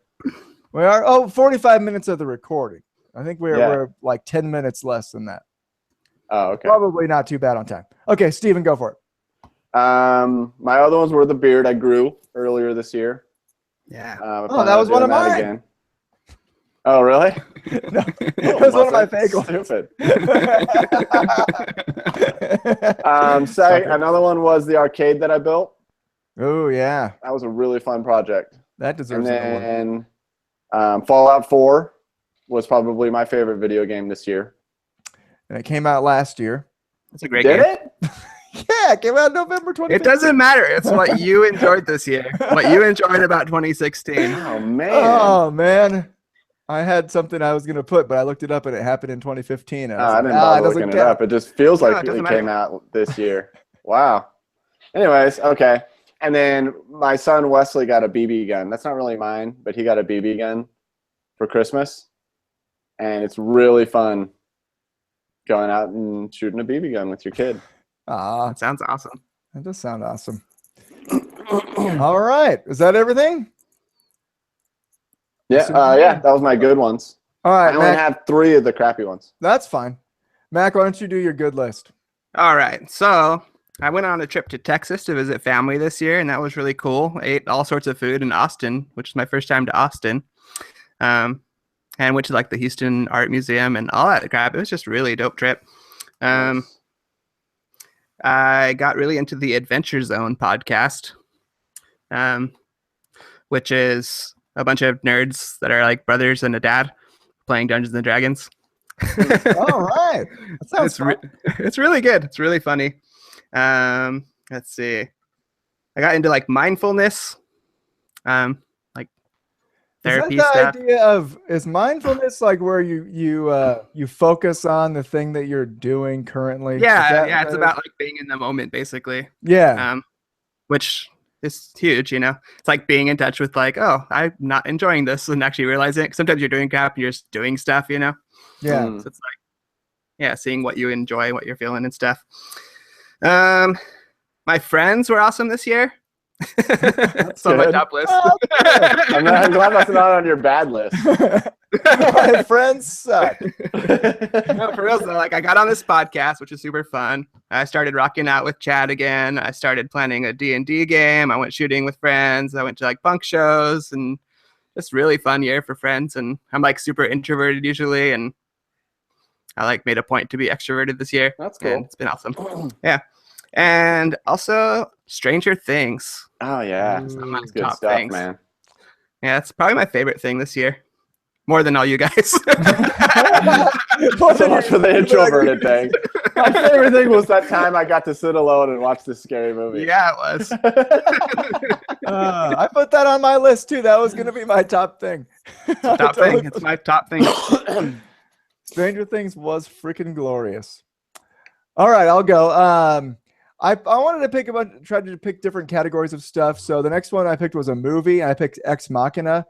we are 45 minutes of the recording. I think Yeah. we're like 10 minutes less than that. Oh, okay. Probably not too bad on time. Okay, Steven, go for it. My other ones were the beard I grew earlier this year. Yeah. I Oh, plan that on was one doing of that mine. again. Oh, really? No, it was one of my fake ones. Stupid. Sucker. Another one was the arcade that I built. Oh yeah, That was a really fun project. that And deserves an award. then Fallout 4 was probably my favorite video game this year. And it came out last year. That's a great Did game. it? Yeah, it came out November 20th. It doesn't matter. It's what you enjoyed this year. What you enjoyed about 2016. Oh, man. Oh man, I had something I was gonna put, but I looked it up and it happened in 2015. And I was I like, didn't it bother doesn't looking it count. up. It just feels No, like it doesn't it came matter. out this year. Wow. Anyways, okay. And then my son Wesley got a BB gun. That's not really mine, but he got a BB gun for Christmas. And it's really fun going out and shooting a BB gun with your kid. Ah, That sounds awesome. that does sound awesome. All right, is that everything? Yeah, that was my good ones. All I right, only Mac, have 3 of the crappy ones. that's fine. Mac, why don't you do your good list? All right. So I went on a trip to Texas to visit family this year, and that was really cool. I ate all sorts of food in Austin, which is my first time to Austin. And went to like the Houston Art Museum and all that crap. It was just a really dope trip. I got really into the Adventure Zone podcast, which is a bunch of nerds that are like brothers and a dad playing Dungeons and Dragons. All right, that sounds It's, it's really good. It's really funny. Let's see. I got into like mindfulness, like therapy Is that the stuff. idea of is mindfulness like where you focus on the thing that you're doing currently? Is Yeah, that yeah. what It's that about like being in the moment, basically. is? Yeah. Which is huge, you know. It's like being in touch with like, oh, I'm not enjoying this, and actually realizing it. Sometimes you're doing crap and you're just doing stuff, you know. Yeah. Mm. So it's like, yeah, seeing what you enjoy, what you're feeling, and stuff. My friends were awesome this year. It's on my good. top list. Oh, I'm glad that's not on your bad list. My friends suck. No, for real though, like I got on this podcast, which is super fun. I started rocking out with Chad again. I started planning a D&D game. I went shooting with friends. I went to like punk shows, and just really fun year for friends. And I'm like super introverted usually, and I like made a point to be extroverted this year. That's And cool. it's been awesome. Yeah. And also Stranger Things. Oh, yeah. Some of my That's good top stuff, things. man. Yeah, it's probably my favorite thing this year. More than all you guys. So much for the introverted thing. My favorite thing was that time I got to sit alone and watch this scary movie. Yeah, it was. I put that on my list too. That was gonna be my top thing. Top thing. It's my top thing. Stranger Things was freaking glorious. All right, I'll go. I wanted to pick tried to pick different categories of stuff. So the next one I picked was a movie. I picked Ex Machina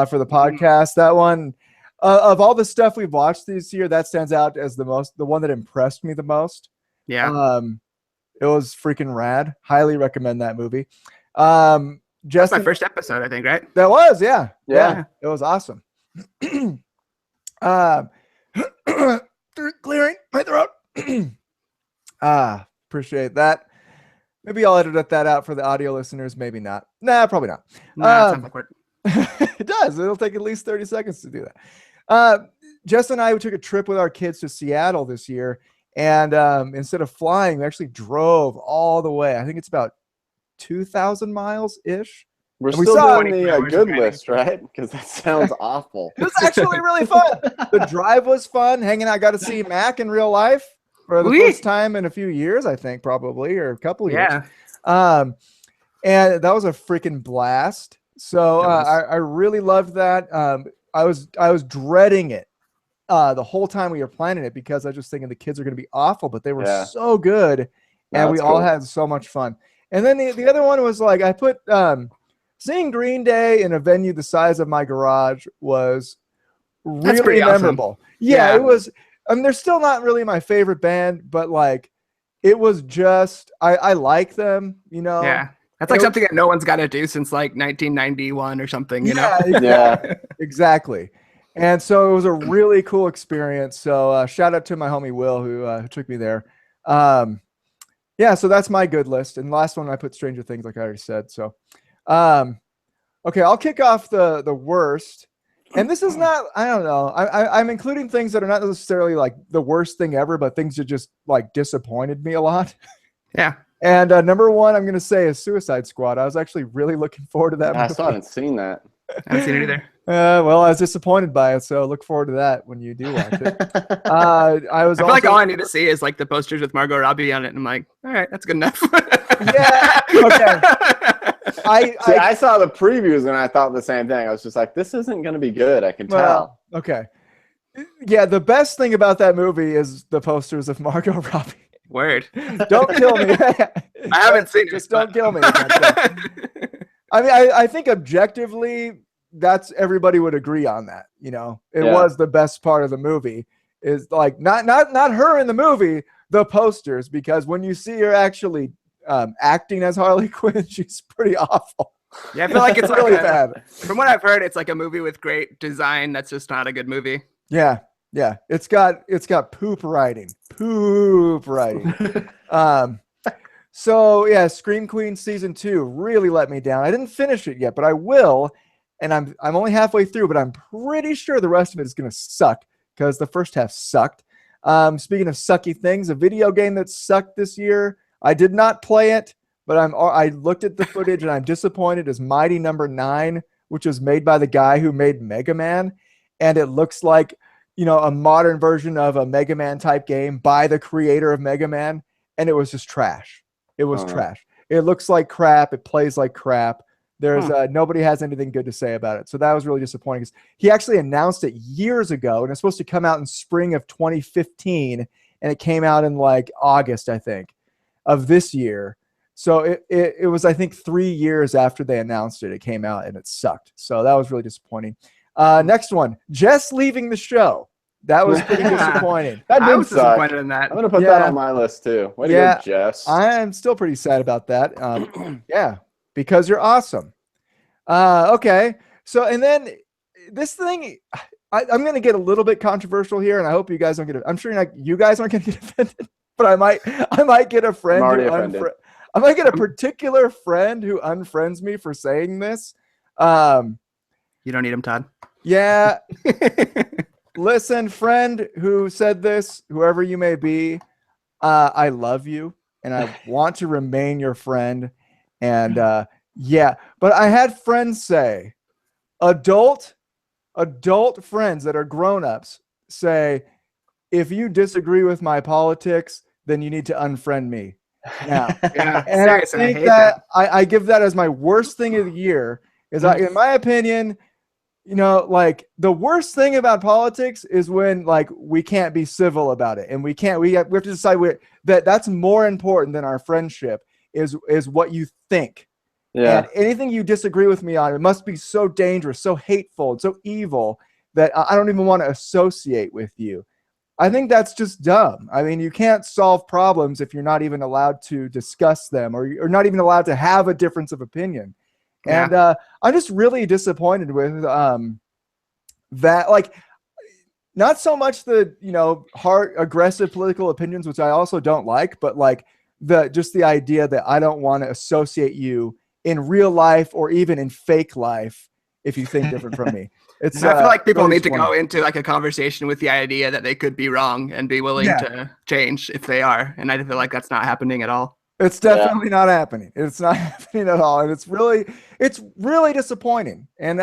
for the podcast. That one, of all the stuff we've watched this year, that stands out as the one that impressed me the most. Yeah. It was freaking rad. Highly recommend that movie. That's my Justin, first episode, I think, right? that was, yeah. Yeah. It was awesome. um, clearing my throat. Appreciate that. Maybe I'll edit that out for the audio listeners. Maybe not. Nah, probably not. No, it sounds like work. It does. It'll take at least 30 seconds to do that. Jess and I took a trip with our kids to Seattle this year. And instead of flying, we actually drove all the way. I think it's about 2,000 miles ish. We're And we still saw- doing the good list, right? Because that sounds awful. It was actually really fun. The drive was fun. Hanging out, got to see Mac in real life for the Wee. first time in a few years, I think, probably, or a couple of years. Yeah. And that was a freaking blast. So It was. I really loved that. I was dreading it the whole time we were planning it because I was just thinking the kids are going to be awful, but they were Yeah. so good, No, and we that's all cool. had so much fun. And then the other one was like I put seeing Green Day in a venue the size of my garage was really pretty awesome. memorable. Yeah, Yeah. it was. I mean, they're still not really my favorite band, but like it was just I like them, you know. Yeah. That's like it- something that no one's got to do since like 1991 or something, you know? Yeah. Exactly. And so it was a really cool experience. So shout out to my homie Will who took me there. Yeah, so that's my good list. And the last one I put Stranger Things, like I already said. So okay, I'll kick off the worst. And this is not, I don't know. I'm including things that are not necessarily like the worst thing ever, but things that just like disappointed me a lot. Yeah. And number one, I'm going to say is Suicide Squad. I was actually really looking forward to that I movie. still haven't seen that. I haven't seen it either. Well, I was disappointed by it, so look forward to that when you do watch it. I was I feel like also- all I need to see is like the posters with Margot Robbie on it, and I'm like, all right, that's good enough. Yeah, okay. See, I saw the previews and I thought the same thing. I was just like, this isn't going to be good. I can tell. Well, okay. Yeah, the best thing about that movie is the posters of Margot Robbie. Word. Don't kill me. I haven't seen it. Just don't kill me. I mean, I think objectively, that's everybody would agree on that. You know, it Yeah. was the best part of the movie. Is like not her in the movie, the posters, because when you see her actually acting as Harley Quinn, she's pretty awful. Yeah, I feel like it's really like bad. From what I've heard, it's like a movie with great design that's just not a good movie. Yeah, yeah. It's got poop writing. So yeah, Scream Queen season 2 really let me down. I didn't finish it yet, but I will, and I'm only halfway through, but I'm pretty sure the rest of it is gonna suck because the first half sucked. Speaking of sucky things, a video game that sucked this year. I did not play it, but I looked at the footage and I'm disappointed. Is Mighty Number 9, which was made by the guy who made Mega Man, and it looks like, you know, a modern version of a Mega Man type game by the creator of Mega Man, and it was just trash. It was trash. It looks like crap. It plays like crap. There's nobody has anything good to say about it. So that was really disappointing. He actually announced it years ago, and it's supposed to come out in spring of 2015, and it came out in like August, I think, of this year. So it was, I think, 3 years after they announced it, it came out, and it sucked. So that was really disappointing. Next one, Jess leaving the show. That was pretty disappointing. That I did was suck. disappointed in that. I'm going to put that on my list too. Way to go, Jess. I am still pretty sad about that. Yeah, because you're awesome. Okay. So, and then this thing, I'm going to get a little bit controversial here, and I hope you guys don't get. I'm sure you guys aren't going to get offended, but I might get a friend. I'm already offended. I might get a particular friend who unfriends me for saying this. You don't need him, Todd. Yeah. Listen, friend who said this, whoever you may be, I love you and I want to remain your friend. And yeah, but I had friends say, adult friends that are grown-ups say, if you disagree with my politics, then you need to unfriend me now. Yeah, And I seriously, I think hate that I give that as my worst thing of the year. Is in my opinion, you know, like the worst thing about politics is when like we can't be civil about it, and we have to decide that's more important than our friendship is what you think. Yeah. And anything you disagree with me on, it must be so dangerous, so hateful, and so evil that I don't even want to associate with you. I think that's just dumb. I mean, you can't solve problems if you're not even allowed to discuss them, or you're not even allowed to have a difference of opinion. Yeah. And I'm just really disappointed with that. Like, not so much the, hard, aggressive political opinions, which I also don't like, but like the idea that I don't want to associate you in real life or even in fake life if you think different from me. It's I feel like people really need to go disappointing. into like a conversation with the idea that they could be wrong and be willing to change if they are. And I feel like that's not happening at all. It's definitely not happening. It's not happening at all. And it's really disappointing. And,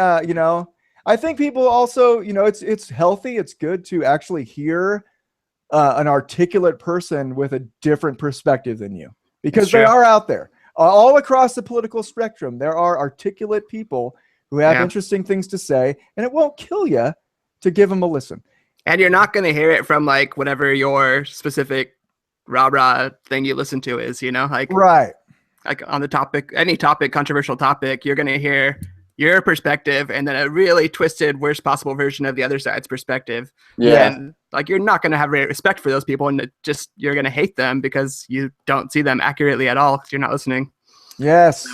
I think people also, it's healthy. It's good to actually hear an articulate person with a different perspective than you, because they are out there all across the political spectrum. There are articulate people who have interesting things to say, and it won't kill you to give them a listen. And you're not going to hear it from like whatever your specific rah-rah thing you listen to is, like, right. Like on the topic, any topic, controversial topic, you're going to hear your perspective and then a really twisted, worst possible version of the other side's perspective. Yeah. And like, you're not going to have great respect for those people, and you're going to hate them because you don't see them accurately at all because you're not listening. Yes.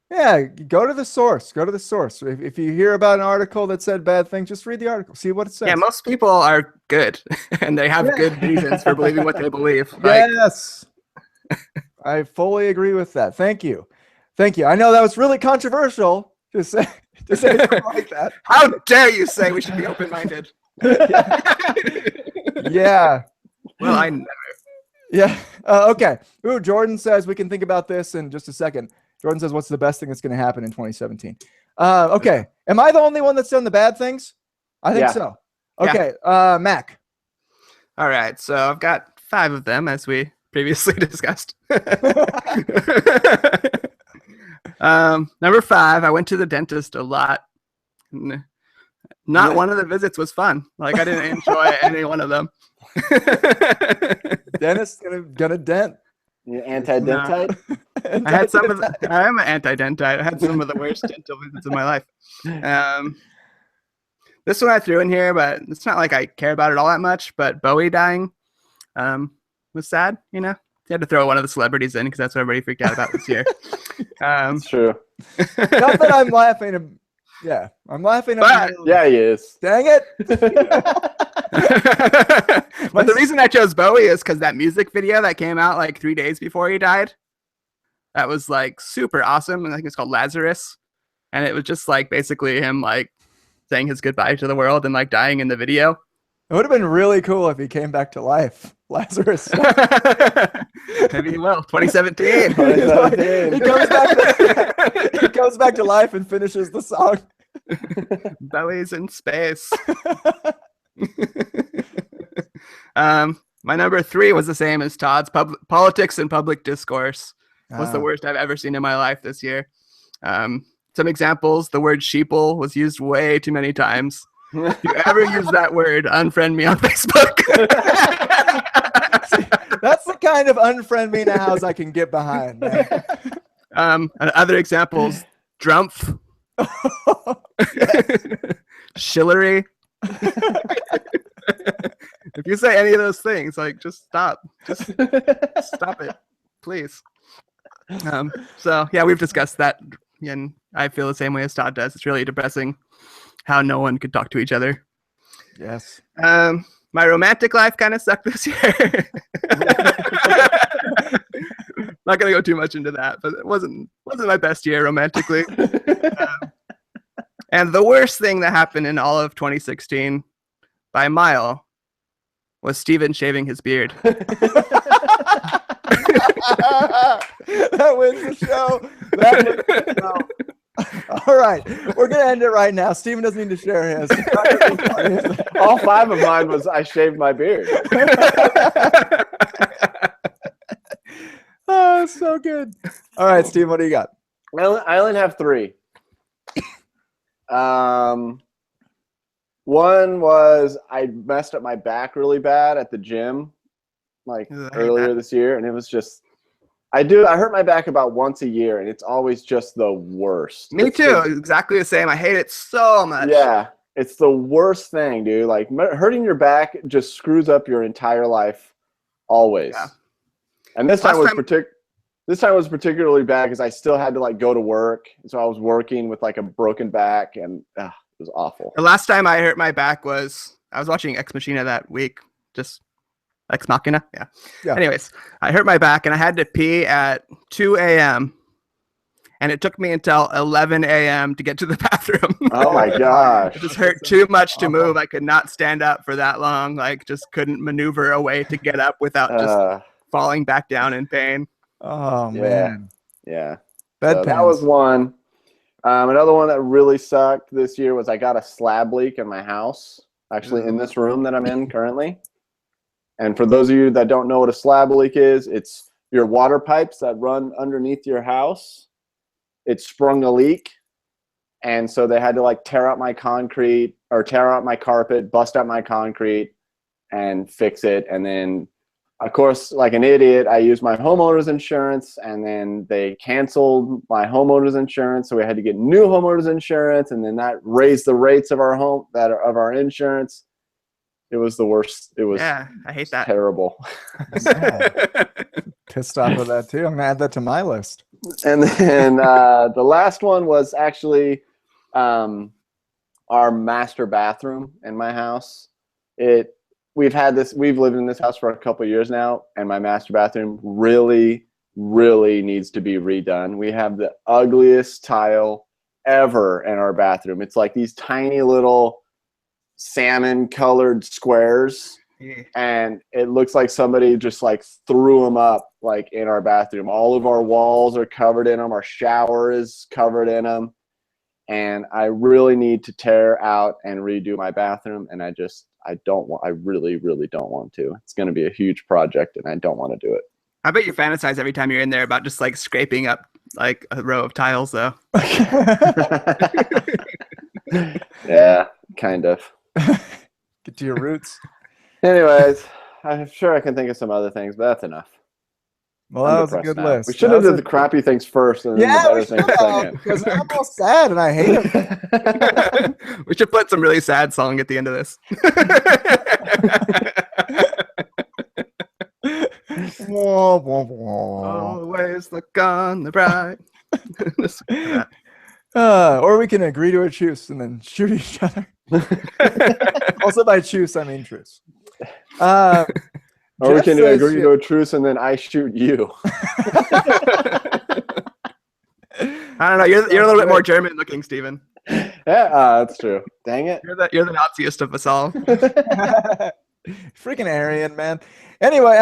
Yeah. Go to the source. Go to the source. If you hear about an article that said bad things, just read the article. See what it says. Yeah. Most people are good and they have good reasons for believing what they believe. Like, yes. I fully agree with that. Thank you. I know that was really controversial to say something like that. How dare you say we should be open-minded? Yeah. Well, I never. Yeah. Okay. Ooh, Jordan says we can think about this in just a second. Jordan says, what's the best thing that's going to happen in 2017? Okay. Am I the only one that's done the bad things? I think so. Okay. Mac. All right. So I've got 5 of them, as we previously discussed. Number 5, I went to the dentist a lot. Not one of the visits was fun. Like, I didn't enjoy any one of them. Dentist gonna dent. You're anti-dentite? I had some of the, I am an anti-dentite. I had some of the worst dental visits of my life. This one I threw in here, but it's not like I care about it all that much. But Bowie dying was sad, You had to throw one of the celebrities in because that's what everybody freaked out about this year. It's true. Not that I'm laughing. Yeah, I'm laughing. But, yeah, he is. Dang it. But the reason I chose Bowie is because that music video that came out like 3 days before he died, that was like super awesome. And I think it's called Lazarus. And it was just like basically him like saying his goodbye to the world and like dying in the video. It would have been really cool if he came back to life, Lazarus. Maybe he will. 2017. He comes back to life and finishes the song. Bowie's in space. My number 3 was the same as Todd's. Politics and public discourse was the worst I've ever seen in my life this year. Some examples: the word sheeple was used way too many times. If you ever use that word, unfriend me on Facebook. That's the kind of unfriend me nows I can get behind, man. And other examples: drumpf, shillery. If you say any of those things, like, just stop. Just stop it, please. So yeah, we've discussed that, and I feel the same way as Todd does. It's really depressing how no one could talk to each other. Yes. My romantic life kind of sucked this year. Not gonna go too much into that, but it wasn't my best year romantically. And the worst thing that happened in all of 2016 by a mile was Steven shaving his beard. That wins the show. All right, we're gonna end it right now. Steven doesn't need to share his. All 5 of mine was I shaved my beard. Oh, so good. All right, Steven, what do you got? I only have 3. One was I messed up my back really bad at the gym, like earlier this year, and it was just I hurt my back about once a year, and it's always just the worst. Me too. Exactly the same. I hate it so much. Yeah, it's the worst thing, dude. Like, hurting your back just screws up your entire life, always. Yeah. And this time This time was particularly bad because I still had to like go to work. So I was working with like a broken back, and it was awful. The last time I hurt my back was I was watching Ex Machina that week. Just Ex Machina, yeah. Anyways, I hurt my back and I had to pee at 2 a.m. and it took me until 11 a.m. to get to the bathroom. Oh my gosh! It just hurt too much to move. I could not stand up for that long. Like, just couldn't maneuver a way to get up without just falling back down in pain. Oh man, yeah. So that was one. Another one that really sucked this year was I got a slab leak in my house, actually in this room that I'm in currently. And for those of you that don't know what a slab leak is, it's your water pipes that run underneath your house. It sprung a leak, and so they had to like tear out my concrete or tear out my carpet, bust out my concrete, and fix it. And then, of course, like an idiot, I used my homeowner's insurance, and then they canceled my homeowner's insurance, so we had to get new homeowner's insurance, and then that raised the rates of our insurance. It was the worst. It was I hate that. Terrible. Pissed off with that too. I'm gonna add that to my list. And then the last one was actually our master bathroom in my house. We've lived in this house for a couple of years now, and my master bathroom really, really needs to be redone. We have the ugliest tile ever in our bathroom. It's like these tiny little salmon colored squares, and it looks like somebody just like threw them up like in our bathroom. All of our walls are covered in them. Our shower is covered in them. And I really need to tear out and redo my bathroom, and I really, really don't want to. It's going to be a huge project, and I don't want to do it. I bet you fantasize every time you're in there about just like scraping up like a row of tiles, though. Yeah, kind of. Get to your roots. Anyways, I'm sure I can think of some other things, but that's enough. Well, that was a good list. We should have did the crappy things first and then the better things second. Because I'm all sad and I hate them. We should put some really sad song at the end of this. Always look on the bright. Or we can agree to a truce and then shoot each other. Also by truce, I mean truce. Or we can agree to a truce and then I shoot you. I don't know. You're a little bit more German looking, Steven. Yeah, that's true. Dang it. You're the Naziest of us all. Freaking Aryan, man. Anyway,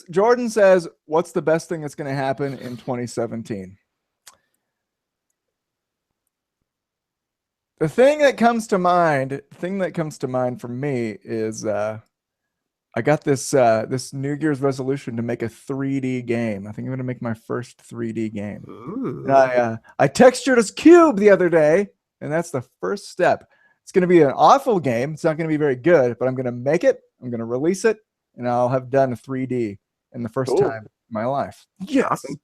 Jordan says, what's the best thing that's going to happen in 2017? The thing that comes to mind for me is I got this New Year's resolution to make a 3D game. I think I'm going to make my first 3D game. I textured a cube the other day, and that's the first step. It's going to be an awful game. It's not going to be very good, but I'm going to make it. I'm going to release it, and I'll have done a 3D in the first time in my life. Yes. Awesome.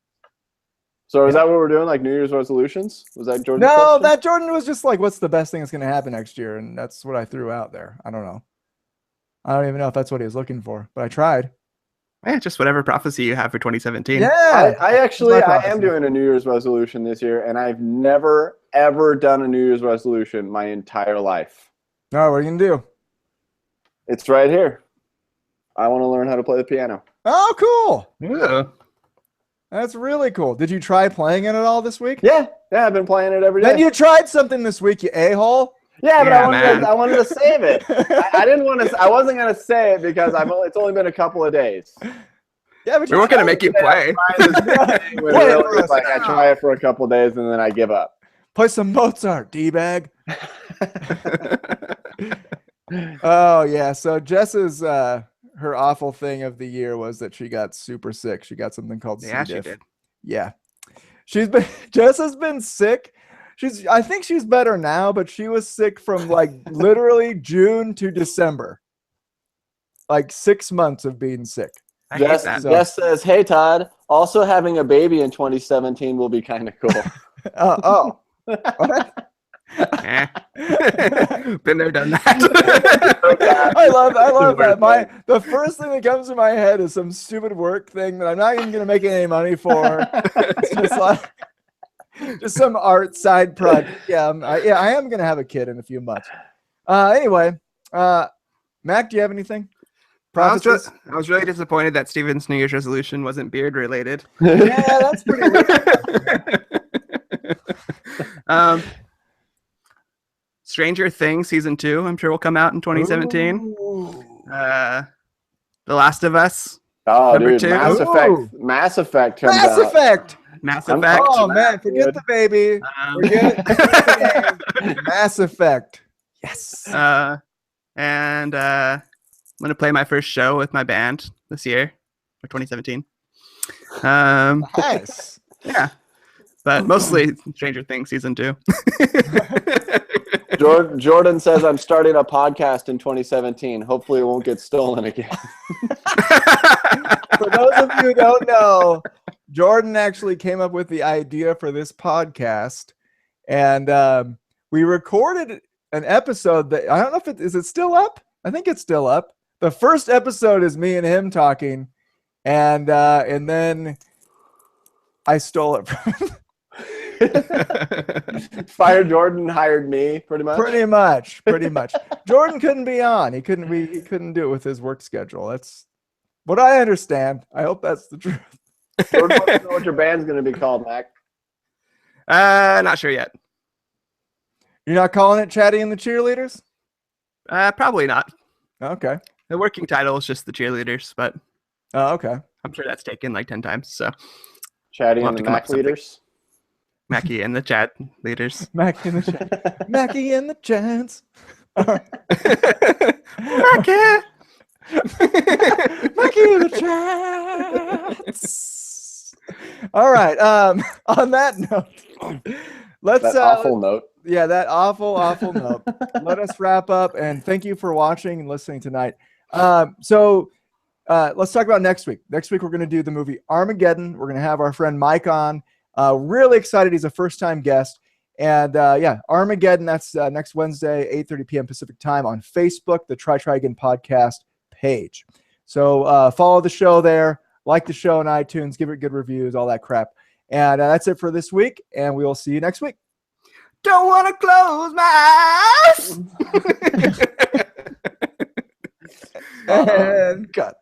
So is that what we're doing, like New Year's resolutions? Was that Jordan? No, question? that Jordan was just like, what's the best thing that's going to happen next year? And that's what I threw out there. I don't know. I don't even know if that's what he was looking for, but I tried. Yeah, just whatever prophecy you have for 2017. Yeah. I am doing a New Year's resolution this year, and I've never, ever done a New Year's resolution my entire life. No, what are you going to do? It's right here. I want to learn how to play the piano. Oh, cool. Yeah. That's really cool. Did you try playing it at all this week? Yeah, I've been playing it every day. Then you tried something this week, you a-hole. Yeah, but I wanted to save it. I didn't want to. I wasn't going to say it because it's only been a couple of days. Yeah, but we weren't going to make you play. I try it for a couple of days and then I give up. Play some Mozart, D-bag. Oh yeah. So Jess's her awful thing of the year was that she got super sick. She got something called C. diff. She did. Yeah. Jess has been sick. I think she's better now, but she was sick from like literally June to December. Like 6 months of being sick. Jess says, "Hey Todd, also having a baby in 2017 will be kind of cool." What? Eh. Been there, done that. I love Worth that. it. The first thing that comes to my head is some stupid work thing that I'm not even gonna make any money for. It's just like just some art side project. Yeah, I am gonna have a kid in a few months. Anyway, Mac, do you have anything? Prophecies? I was really disappointed that Steven's New Year's resolution wasn't beard related. Yeah, that's pretty weird. Stranger Things season 2, I'm sure will come out in 2017. Ooh. The Last of Us, Oh, Number dude, 2. Mass Ooh. Effect. Mass Effect comes Mass out. Effect. Mass I'm Effect. Oh Watching man, that, forget dude. the baby. Forget the game. Mass Effect. Yes. And I'm gonna play my first show with my band this year for 2017. Nice. Yeah, but mostly Stranger Things season 2. Jordan says I'm starting a podcast in 2017. Hopefully it won't get stolen again. For those of you who don't know, Jordan actually came up with the idea for this podcast, and we recorded an episode that I don't know if is it still up. I think it's still up. The first episode is me and him talking, and then I stole it from him. Fire Jordan hired me, pretty much. Pretty much. Jordan couldn't be on. He couldn't do it with his work schedule. That's what I understand. I hope that's the truth. Jordan wants to know what your band's going to be called, Mac. Not sure yet. You're not calling it Chatty and the Cheerleaders? Probably not. Okay. The working title is just the Cheerleaders, but Oh, okay. I'm sure that's taken like 10 times. So Chatty We'll and have the to come up Mac with something. leaders. Mackie and the Chat leaders. Mackie and the Mackie and the Chance. Mackie! Mackie and the Chance. All right. On that note, let's That awful note. yeah, that awful note. Let us wrap up, and thank you for watching and listening tonight. So let's talk about next week. Next week, we're going to do the movie Armageddon. We're going to have our friend Mike on. Really excited. He's a first-time guest. And yeah, Armageddon, that's next Wednesday, 8:30 p.m. Pacific time on Facebook, the Try Again podcast page. So follow the show there, like the show on iTunes, give it good reviews, all that crap. And that's it for this week, and we will see you next week. Don't want to close my eyes. And cut.